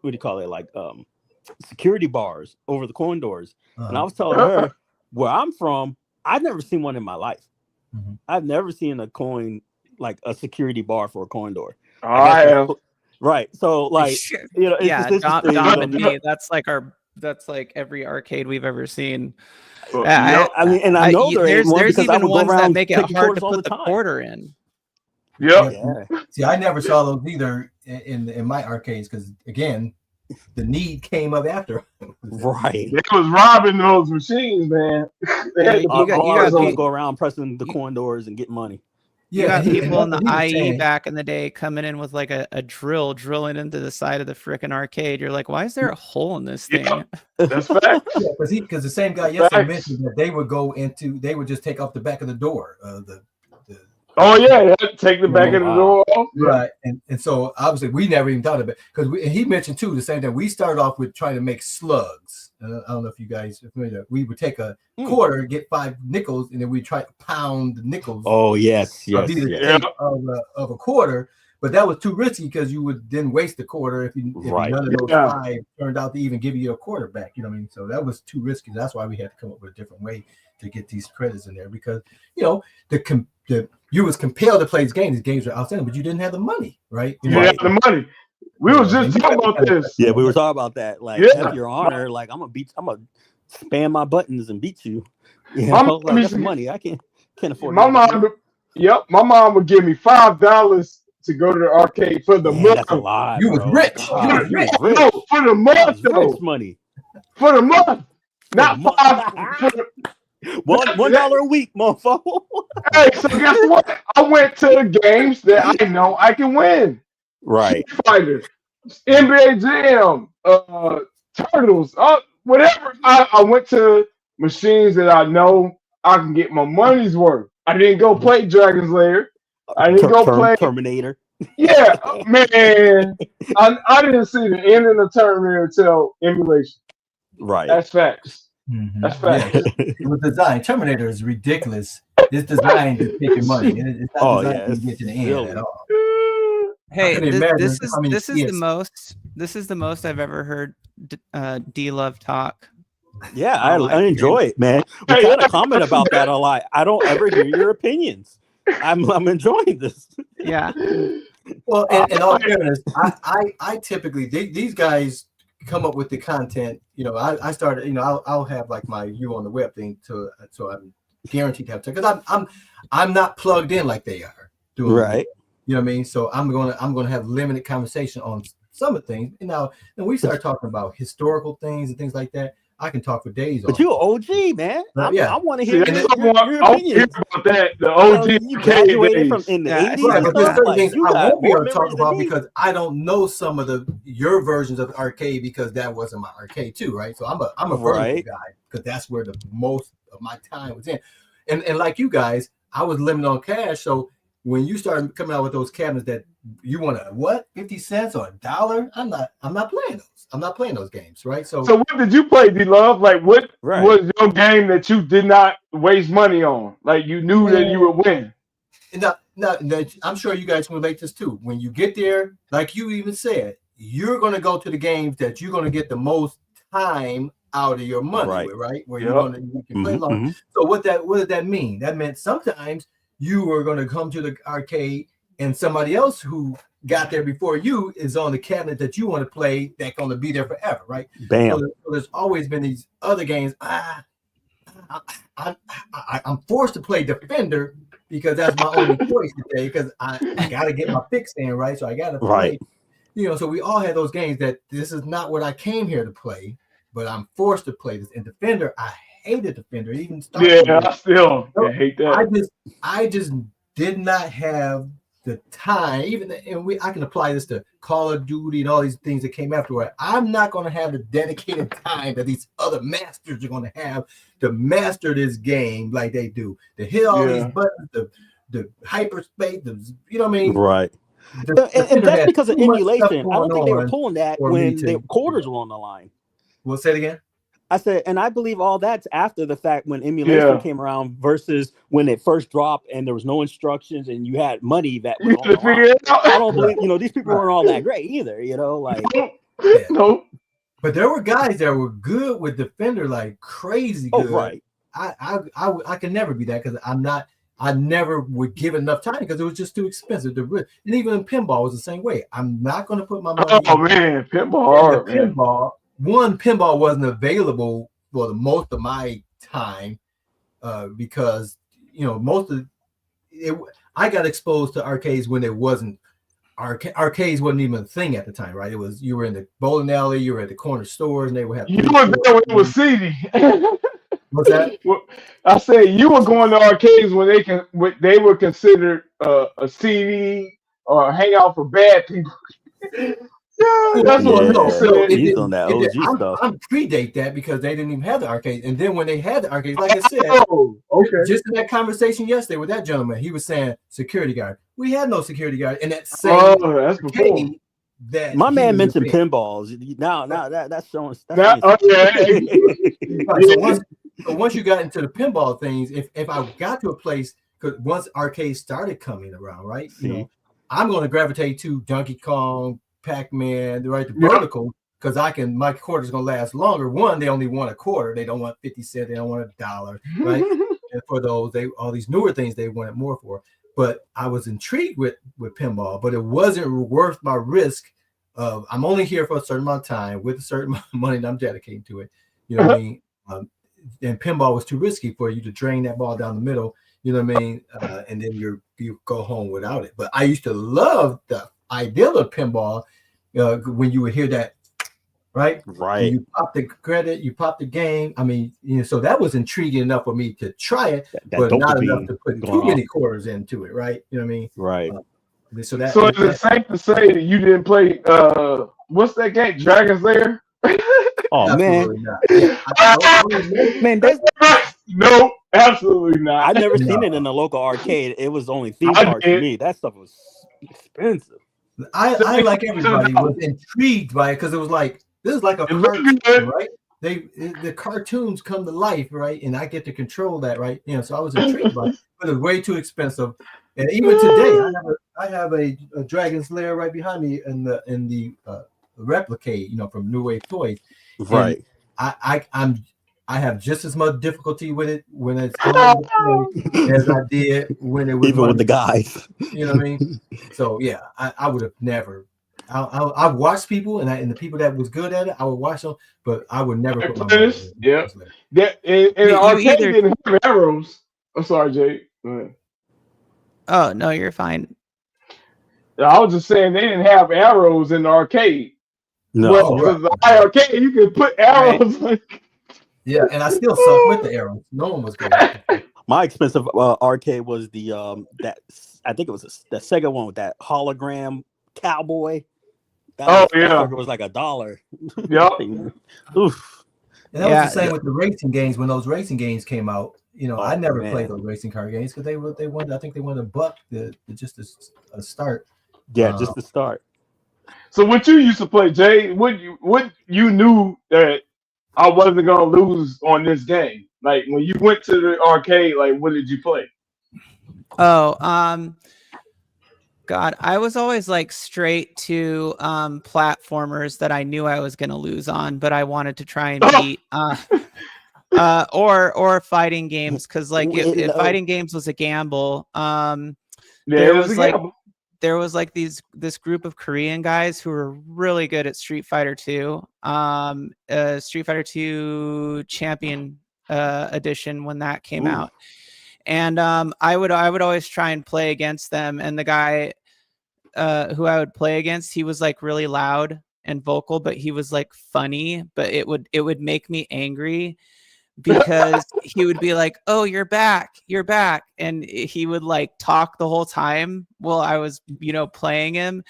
do you call it, like security bars over the coin doors. And I was telling her, where I'm from, I've never seen one in my life. I've never seen a coin, like a security bar for a coin door. I have. Right. So like, it's Dom and me, that's like every arcade we've ever seen. I mean, and I know there's even ones that make it hard to put the quarter in. Yep. Yeah. See, I never saw those either in my arcades, because again, the need came up after. Right. They was robbing those machines, man. They had You got go around pressing the coin doors and get money. You got people in the IE back in the day coming in with like a drill, drilling into the side of the frickin' arcade. You're like, why is there a hole in this thing? Yeah, that's fact. Yeah, because the same guy yesterday mentioned that they would just take off the back of the door. Oh yeah, take the back of the door off. Right, and so obviously we never even thought of it, because he mentioned too the same thing. We started off with trying to make slugs. I don't know if you guys are familiar. We would take a quarter, get 5 nickels, and then we try to pound the nickels. Oh yes. Of a quarter. But that was too risky because you would then waste the quarter if none of those 5 turned out to even give you a quarterback. You know what I mean? So that was too risky. That's why we had to come up with a different way to get these credits in there because you was compelled to play these games. These games were outstanding, but you didn't have the money, right? You didn't have the money. We was just talking about this. Yeah, we were talking about that. Like, F your honor. Like, I'm gonna spam my buttons and beat you. Yeah, like, that's money. I can't afford. My mom, my mom would give me $5 to go to the arcade for the month. That's a lot. You was rich. No, for the month though. Money for the month, not $5. $1 a week, motherfucker. Hey, so guess what? I went to the games that I know I can win. Right. Street Fighter, NBA Jam, Turtles, whatever. I went to machines that I know I can get my money's worth. I didn't go play Dragon's Lair. I didn't go play Terminator. Yeah, man. I didn't see the end of the Terminator until emulation. Right. That's facts. Mm-hmm. That's facts. Yeah, it was designed. Terminator is ridiculous. It's designed to take your money. It's not designed to get to the end at all. Hey, this is the most I've ever heard D-Love talk. Yeah, I enjoy it, man. We kind of comment about that a lot. I don't ever hear your opinions. I'm enjoying this. Yeah. Well, in all fairness, I typically these guys come up with the content. I started. I'll have like my You on the Web thing so I'm guaranteed to have time because I'm not plugged in like they are doing. Right. You know what I mean? So I'm gonna have limited conversation on some of the things. And now when we start talking about historical things and things like that, I can talk for days. But you're OG, man. I want to hear your opinions about that. The OG you graduated from in the 80s. Right, but there's certain things I won't be able to talk about because I don't know some of your versions of the arcade because that wasn't my arcade too, right? So I'm a vertical guy because that's where the most of my time was in. And like you guys, I was limited on cash, so when you started coming out with those cabinets that you want to 50 cents or $1, I'm not playing those. I'm not playing those games, right? So what did you play, D-Love? Like what was your game that you did not waste money on? Like you knew that you would win. No, I'm sure you guys can relate this too. When you get there, like you even said, you're going to go to the games that you're going to get the most time out of your money, right? Where you can play long. Mm-hmm. So what did that mean? That meant sometimes you were going to come to the arcade and somebody else who got there before you is on the cabinet that you want to play that's going to be there forever, right? Bam. So there's always been these other games. I'm forced to play Defender because that's my only choice today because I got to get my fix in, right? So I got to play. Right. So we all had those games that this is not what I came here to play, but I'm forced to play this. And Defender, I hated Defender. Even I still hate that. I just did not have the time. I can apply this to Call of Duty and all these things that came afterward. I'm not going to have the dedicated time that these other masters are going to have to master this game like they do. To hit all these buttons, the hyperspace, you know what I mean? Right. And that's because of emulation. I don't think they were pulling that when the quarters were on the line. We'll say it again. I said, and I believe all that's after the fact when emulation came around versus when it first dropped and there was no instructions and you had money that was on the line. I don't believe, these people weren't all that great either, like. No. But there were guys that were good with Defender, like crazy good. Oh, right. I can never be that because I never would give enough time because it was just too expensive to risk. And even in pinball was the same way. I'm not going to put my money man, pinball. Pinball wasn't available for the most of my time because most of it. I got exposed to arcades when it wasn't arcades wasn't even a thing at the time, right? It was you were in the bowling alley, you were at the corner stores, and they would have. You were there when it was seedy. What's that? I said you were going to arcades when they were considered a CD or a hangout for bad people. That's what I'm saying. He's on that OG stuff. I predate that because they didn't even have the arcade. And then when they had the arcade, like I said, just in that conversation yesterday with that gentleman, he was saying security guard. We had no security guard in that same arcade. That my man mentioned pinballs. Now that's showing stuff. So once you got into the pinball things, if I got to a place, because once arcades started coming around, right? I'm going to gravitate to Donkey Kong, Pac-Man, right? The vertical, because my quarter's going to last longer. One, they only want a quarter. They don't want 50 cents. They don't want $1, right? And for those, all these newer things they wanted more for. But I was intrigued with pinball, but it wasn't worth my risk of, I'm only here for a certain amount of time with a certain amount of money that I'm dedicating to it. You know what I mean? And pinball was too risky for you to drain that ball down the middle. You know what I mean? And then you go home without it. But I used to love the idea of pinball when you would hear that, right? Right. And you pop the credit, you pop the game. I mean, so that was intriguing enough for me to try it, but not enough to put too many quarters into it, right? You know what I mean? Right. So is it safe to say that you didn't play what's that game? Dragon's Lair? Oh man. Man, no, absolutely not. I've never seen it in a local arcade. It was only theme parks for me. That stuff was expensive. I like everybody was intrigued by it because it was like, this is like a cartoon, right? The cartoons come to life, right? And I get to control that, right? So I was intrigued by it, but it was way too expensive. And even today, I have a Dragon's Lair right behind me in the Replicate, from New Wave Toys. Right. And I have just as much difficulty with it when it's as I did when it was even with the guys. You know what I mean? So yeah, I would have never. I've watched people and the people that was good at it, I would watch them, but I would never put my money in. Yeah. That and the arcade didn't have arrows. I'm sorry, Jay. Go ahead. Oh no, you're fine. I was just saying they didn't have arrows in the arcade. No, well, the arcade you could put arrows. Right. Yeah, and I still suck with the arrows. No one was good. My expensive arcade was the that I think it was the Sega one with that hologram cowboy. That was like $1. Yep. Oof. And that was the same with the racing games when those racing games came out. I never played those racing car games because they wanted. I think they wanted just a start. Yeah, just to start. So what you used to play, Jay? What you knew that I wasn't gonna lose on this game? Like when you went to the arcade, like what did you play? Oh, God, I was always like straight to platformers that I knew I was gonna lose on, but I wanted to try and beat. Or fighting games, because like if fighting games was a gamble. There was like this group of Korean guys who were really good at Street Fighter 2, Street Fighter 2 Champion edition when that came out, and I would always try and play against them. And the guy who I would play against, he was like really loud and vocal, but he was like funny, but it would make me angry. Because he would be like, "Oh, you're back," and he would like talk the whole time while I was, playing him,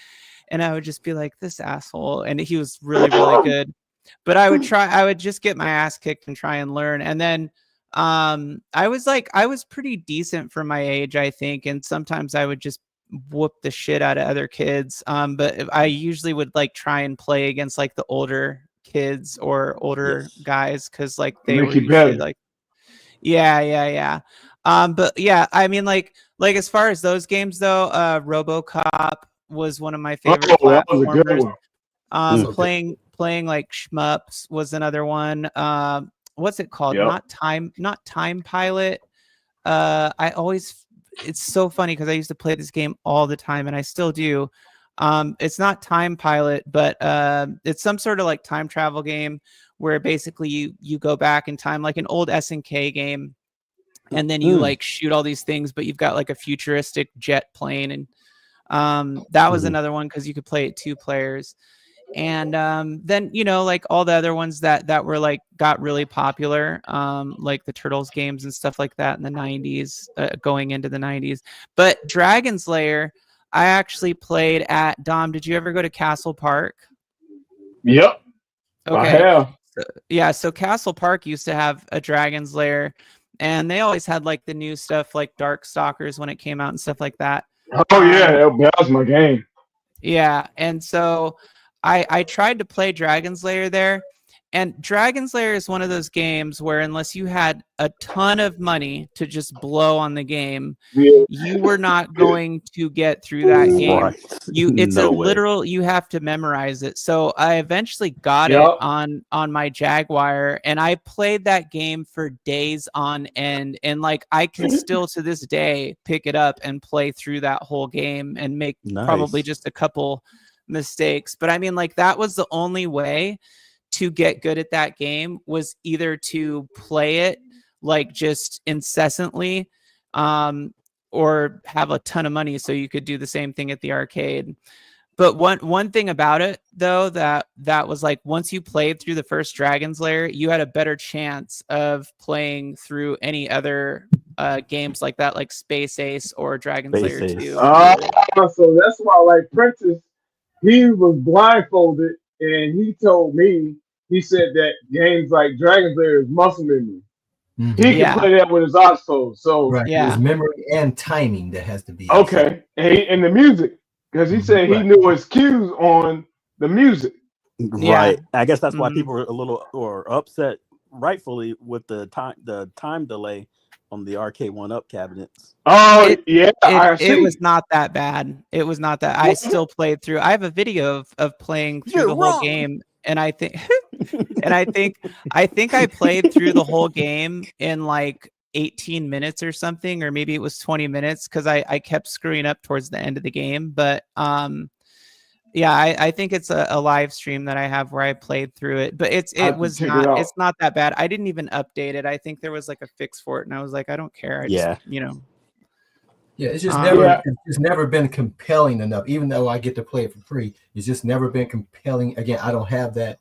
and I would just be like, "This asshole," and he was really, really good. But I would just get my ass kicked and try and learn, and then I was pretty decent for my age, I think, and sometimes I would just whoop the shit out of other kids. But I usually would like try and play against like the older kids or older guys, because like they were usually like but yeah, I mean like as far as those games though, RoboCop was one of my favorite platformers. Playing like shmups was another one. What's it called? Not Time Pilot. It's so funny because I used to play this game all the time and I still do. It's not Time Pilot, but it's some sort of like time travel game where basically you go back in time, like an old SNK game, and then you like shoot all these things, but you've got like a futuristic jet plane, and that was another one because you could play it 2 players. And then like all the other ones that were like got really popular, like the Turtles games and stuff like that in the 90s, going into the 90s. But Dragon's Lair, I actually played at Dom. Did you ever go to Castle Park? Yep. Okay. I have. So Castle Park used to have a Dragon's Lair, and they always had like the new stuff like Darkstalkers when it came out and stuff like that. Oh yeah, that was my game. Yeah, and so I tried to play Dragon's Lair there, And Dragon's Lair is one of those games where unless you had a ton of money to just blow on the game, you were not going to get through that game. Right. It's No a way. literal, you have to memorize it. So I eventually got it on my Jaguar, and I played that game for days on end. And like I can still to this day pick it up and play through that whole game and make probably just a couple mistakes. But I mean, like that was the only way to get good at that game, was either to play it like just incessantly, or have a ton of money so you could do the same thing at the arcade. But one thing about it though, that was like, once you played through the first Dragon's Lair, you had a better chance of playing through any other games like that, like Space Ace or Dragon's Lair 2. So that's why, like Princess, he was blindfolded and he told me, he said that games like Dragon's Lair is muscle memory. He can play that with his eyes closed. So there's memory and timing that has to be okay. And the music, because he said he knew his cues on the music. Right. I guess that's why people were a little or upset, rightfully, with the time delay on the arcade 1-up cabinets. Oh, it was not that bad. It was not that. I still played through. I have a video of playing through the whole game, and I think I think I played through the whole game in like 18 minutes or something, or maybe it was 20 minutes because I kept screwing up towards the end of the game. But yeah, I think it's a live stream that I have where I played through it, but it's not that bad. I didn't even update it. I think there was like a fix for it, and I was like, I don't care. Just, it's just never been compelling enough. Even though I get to play it for free, it's just never been compelling. Again, I don't have that,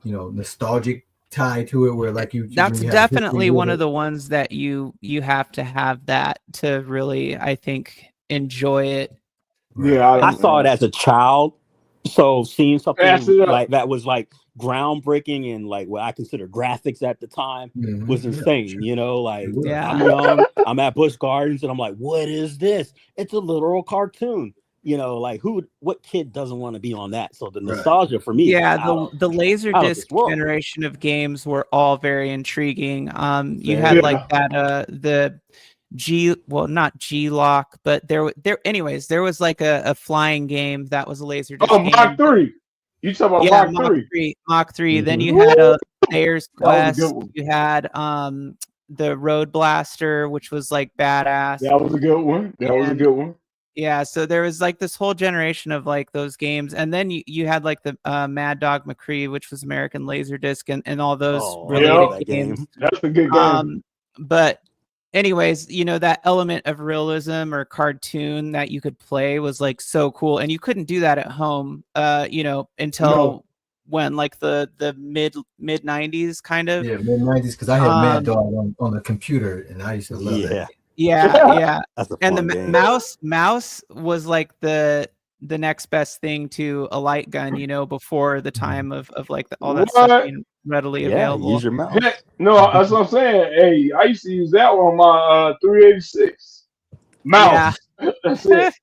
nostalgic tie to it where like that's definitely one of the ones that you have to have that to really, I think, enjoy it. Yeah, I saw it as a child, so seeing something like that was like groundbreaking and like what I consider graphics at the time was insane. Like I'm young, I'm at Busch Gardens, and I'm like, what is this? It's a literal cartoon. Like what kid doesn't want to be on that? So the nostalgia for me. Yeah, the Laserdisc generation of games were all very intriguing. You had like that the not G-Lock, but anyways, there was like a flying game that was a Laserdisc game. Mach 3. You talking about Mach 3? Mach 3. Then you had a Player's Quest. You had the Road Blaster, which was like badass. That was a good one. Yeah, so there was like this whole generation of like those games, and then you had like the Mad Dog McCree, which was American Laserdisc, and all those related games. That's a good game. But anyways, that element of realism or cartoon that you could play was like so cool, and you couldn't do that at home, until when, like the mid 90s, kind of. Yeah, mid 90s, because I had Mad Dog on the computer, and I used to love it. Yeah. And the game. mouse was like the next best thing to a light gun, before the time of like all that stuff being readily available. Use your mouse. No, that's what I'm saying. Hey, I used to use that one on my 386 mouse. Yeah. That's it.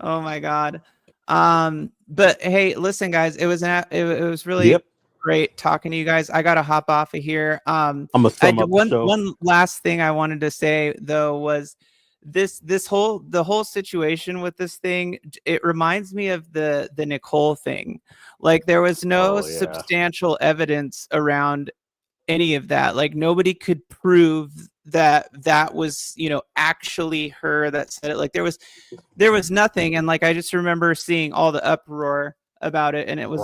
Oh my god. But hey, listen, guys, it was really great talking to you guys. I gotta hop off of here. One last thing I wanted to say though was the whole situation with this thing. It reminds me of the Nicole thing. Like there was no substantial evidence around any of that. Like nobody could prove that was actually her that said it. Like there was nothing. And like I just remember seeing all the uproar about it, and it was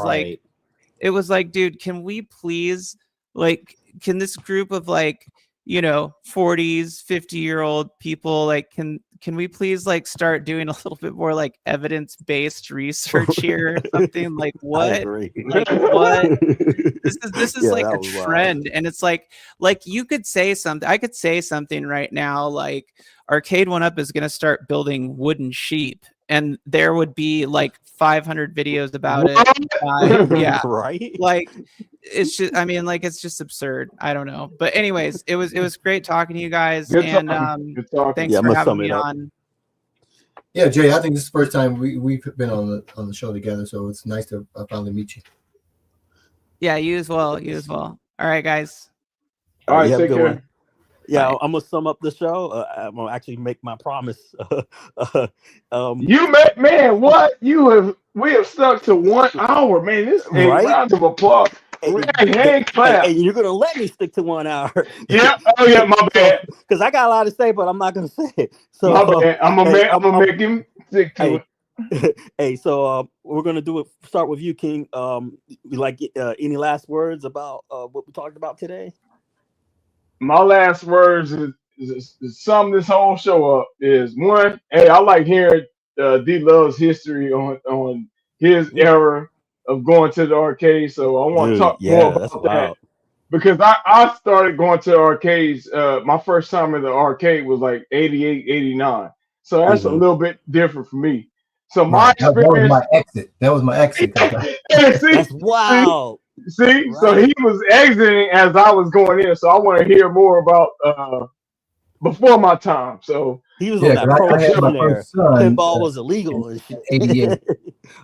like, dude, can we please, like, can this group of like 40s 50-year-old people, like, can we please like start doing a little bit more like evidence-based research here or something? Like what? Like what? This is like a trend. And it's like you could say something, I could say something right now like Arcade 1-Up is going to start building wooden sheep, and there would be like 500 videos about it. Yeah. Right. Like it's just, I mean, like it's just absurd. I don't know. But anyways, it was great talking to you guys. Good thanks for having me on. Yeah, Jay, I think this is the first time we've been on the show together, so it's nice to finally meet you. Yeah, you as well. You as well. All right, guys. All right, you have a take good care. one. Yeah, Bye. I'm gonna sum up the show. I'm gonna actually make my promise. You man, what we have stuck to 1 hour, man. This a Right? round of applause. Hand clap. And you're gonna let me stick to 1 hour. Yeah. Oh yeah, my bad. Because I got a lot to say, but I'm not gonna say it. So My bad. I'm gonna I'm make him stick to hey, it. hey, so we're gonna do it. Start with you, King. Like any last words about what we talked about today? My last words is sum this whole show up is one. Hey, I like hearing D Love's history on his era of going to the arcade. So I want to Dude, talk more yeah, that's about that wild. because I started going to arcades. My first time in the arcade was like 88, 89. So that's a Mhm. little bit different for me. So my Right. That was experience. my exit. That was my exit. Yeah, That's wild. see, so Right. he was exiting as I was going in. So I want to hear more about before my time. So He was Yeah, on that 'cause I had my prohibition era. first son Pinball was in illegal and shit. 88.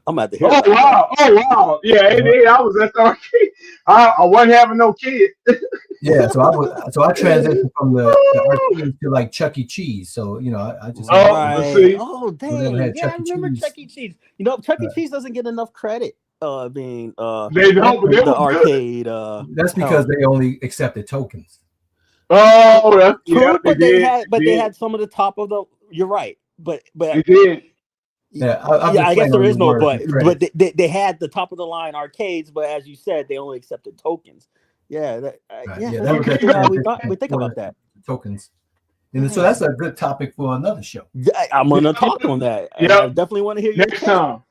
I'm at to hear oh about that. wow, yeah, I was at the arcade. I wasn't having no kid. Yeah, so I transitioned from the arcade to like Chuck E. Cheese. So I just But Right. see, Oh, never dang. had Yeah, I Chuck E. remember Cheese. Chuck E. Cheese. Chuck E. Cheese doesn't get enough credit being they don't, but they the were good. arcade That's because they only accepted tokens. Oh, that's true, they but they did. had some of the top of the. You're right, but They did. Yeah, I'm just I guess playing there on is the no word but. for credit. But they had the top of the line arcades, but as you said, they only accepted tokens. Yeah, Right. yeah, Yeah, that's that was that interesting how we transition think for about that. tokens. And so that's a good topic for another show. Yeah, I'm gonna talk on that, and I Yep. definitely want to hear your Next take. time.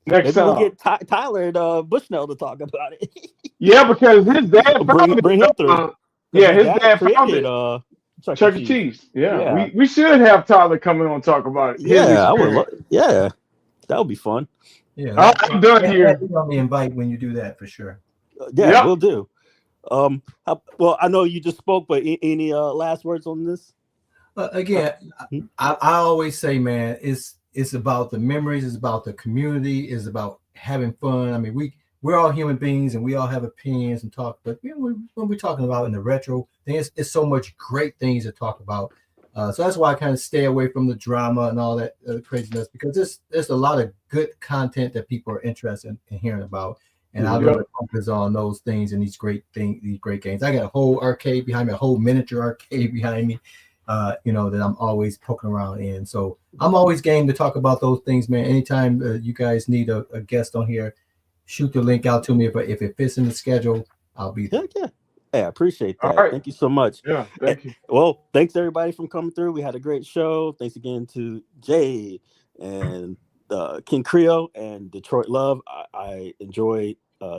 Next Maybe we'll time. get Tyler and Bushnell to talk about it. Yeah, because his dad founded bring him through. yeah, his dad created founded Chuck Chuck E. E. Cheese. Cheese. Yeah, Yeah, we should have Tyler coming on and talk about it. His yeah, I would. experience. Yeah, that would be fun. Yeah, I'm done here. You on the invite when you do that for sure. Yeah, Yep. we'll do. Well, I know you just spoke, but any last words on this? Again, I always say, man, it's about the memories, it's about the community, it's about having fun. I mean, we're all human beings and we all have opinions and talk, but when we're talking about in the retro, it's so much great things to talk about. So that's why I kind of stay away from the drama and all that craziness, because there's a lot of good content that people are interested in hearing about. And I really focus on those things and these great games. I got a whole arcade behind me, a whole miniature arcade behind me, that I'm always poking around in. So I'm always game to talk about those things, man. Anytime you guys need a guest on here, shoot the link out to me. If it fits in the schedule, I'll be there. Yeah. Hey, I appreciate that. All right. Thank you so much. Yeah, thank you. Well, thanks everybody for coming through. We had a great show. Thanks again to Jay and King Creole and Detroit Love. I enjoy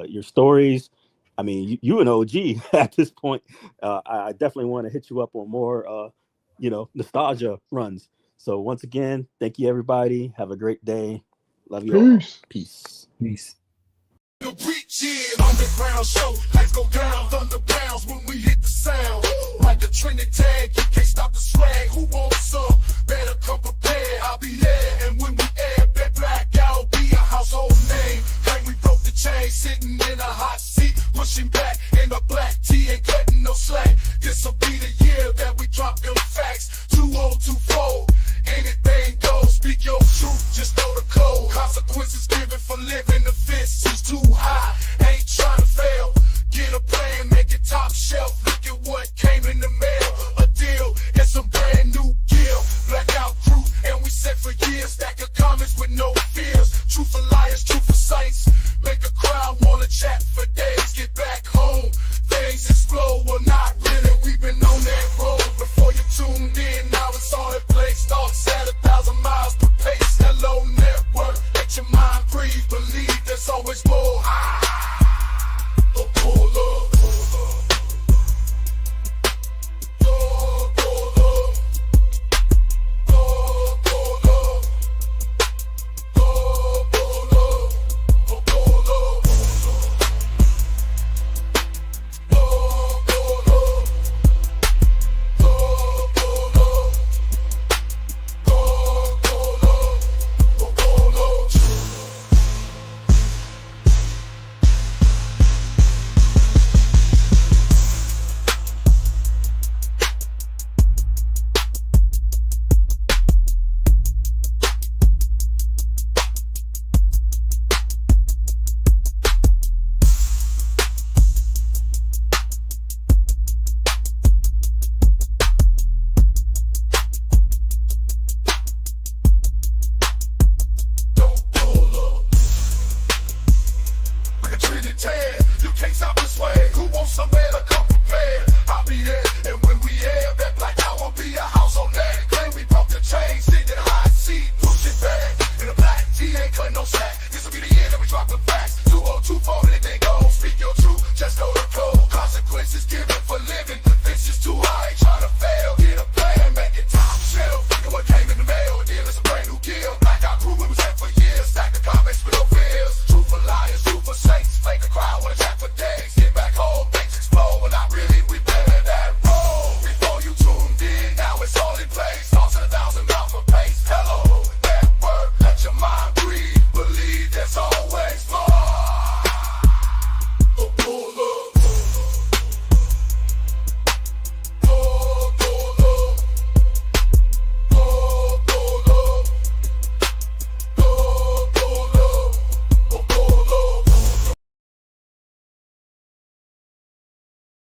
your stories. I mean, you an OG at this point. I definitely want to hit you up on more, nostalgia runs. So once again, thank you everybody. Have a great day. Love you all. Peace. Peace. The reach in underground show, lights go down, thunder pounds when we hit the sound. Like the trending tag, you can't stop the swag. Who wants some? Better come prepared. I'll be there, and when we air, bet blackout be a household name. Like we broke the chain, sitting in a hot seat, pushing back in a black tee, ain't cutting no slack. This'll be the year that we drop them facts. 2024, anything goes. Speak your truth, just know the code. Consequences given for living the fence is too high. Ain't trying to fail. Get a plan, make it top shelf. Look at what came in the mail. A deal and some brand new gear. Blackout crew, and we set for years. Stack of comments with no fears. Truth for liars, truth for saints. Make a crowd wanna chat for days. Get back home, things explode. Well, not really. We've been on that road before you tuned in. Now it's all in place. Thoughts at 1,000 miles per pace. Hello, network. Let your mind breathe. Believe there's always more. Ted. You can't stop the swag. Who wants some man?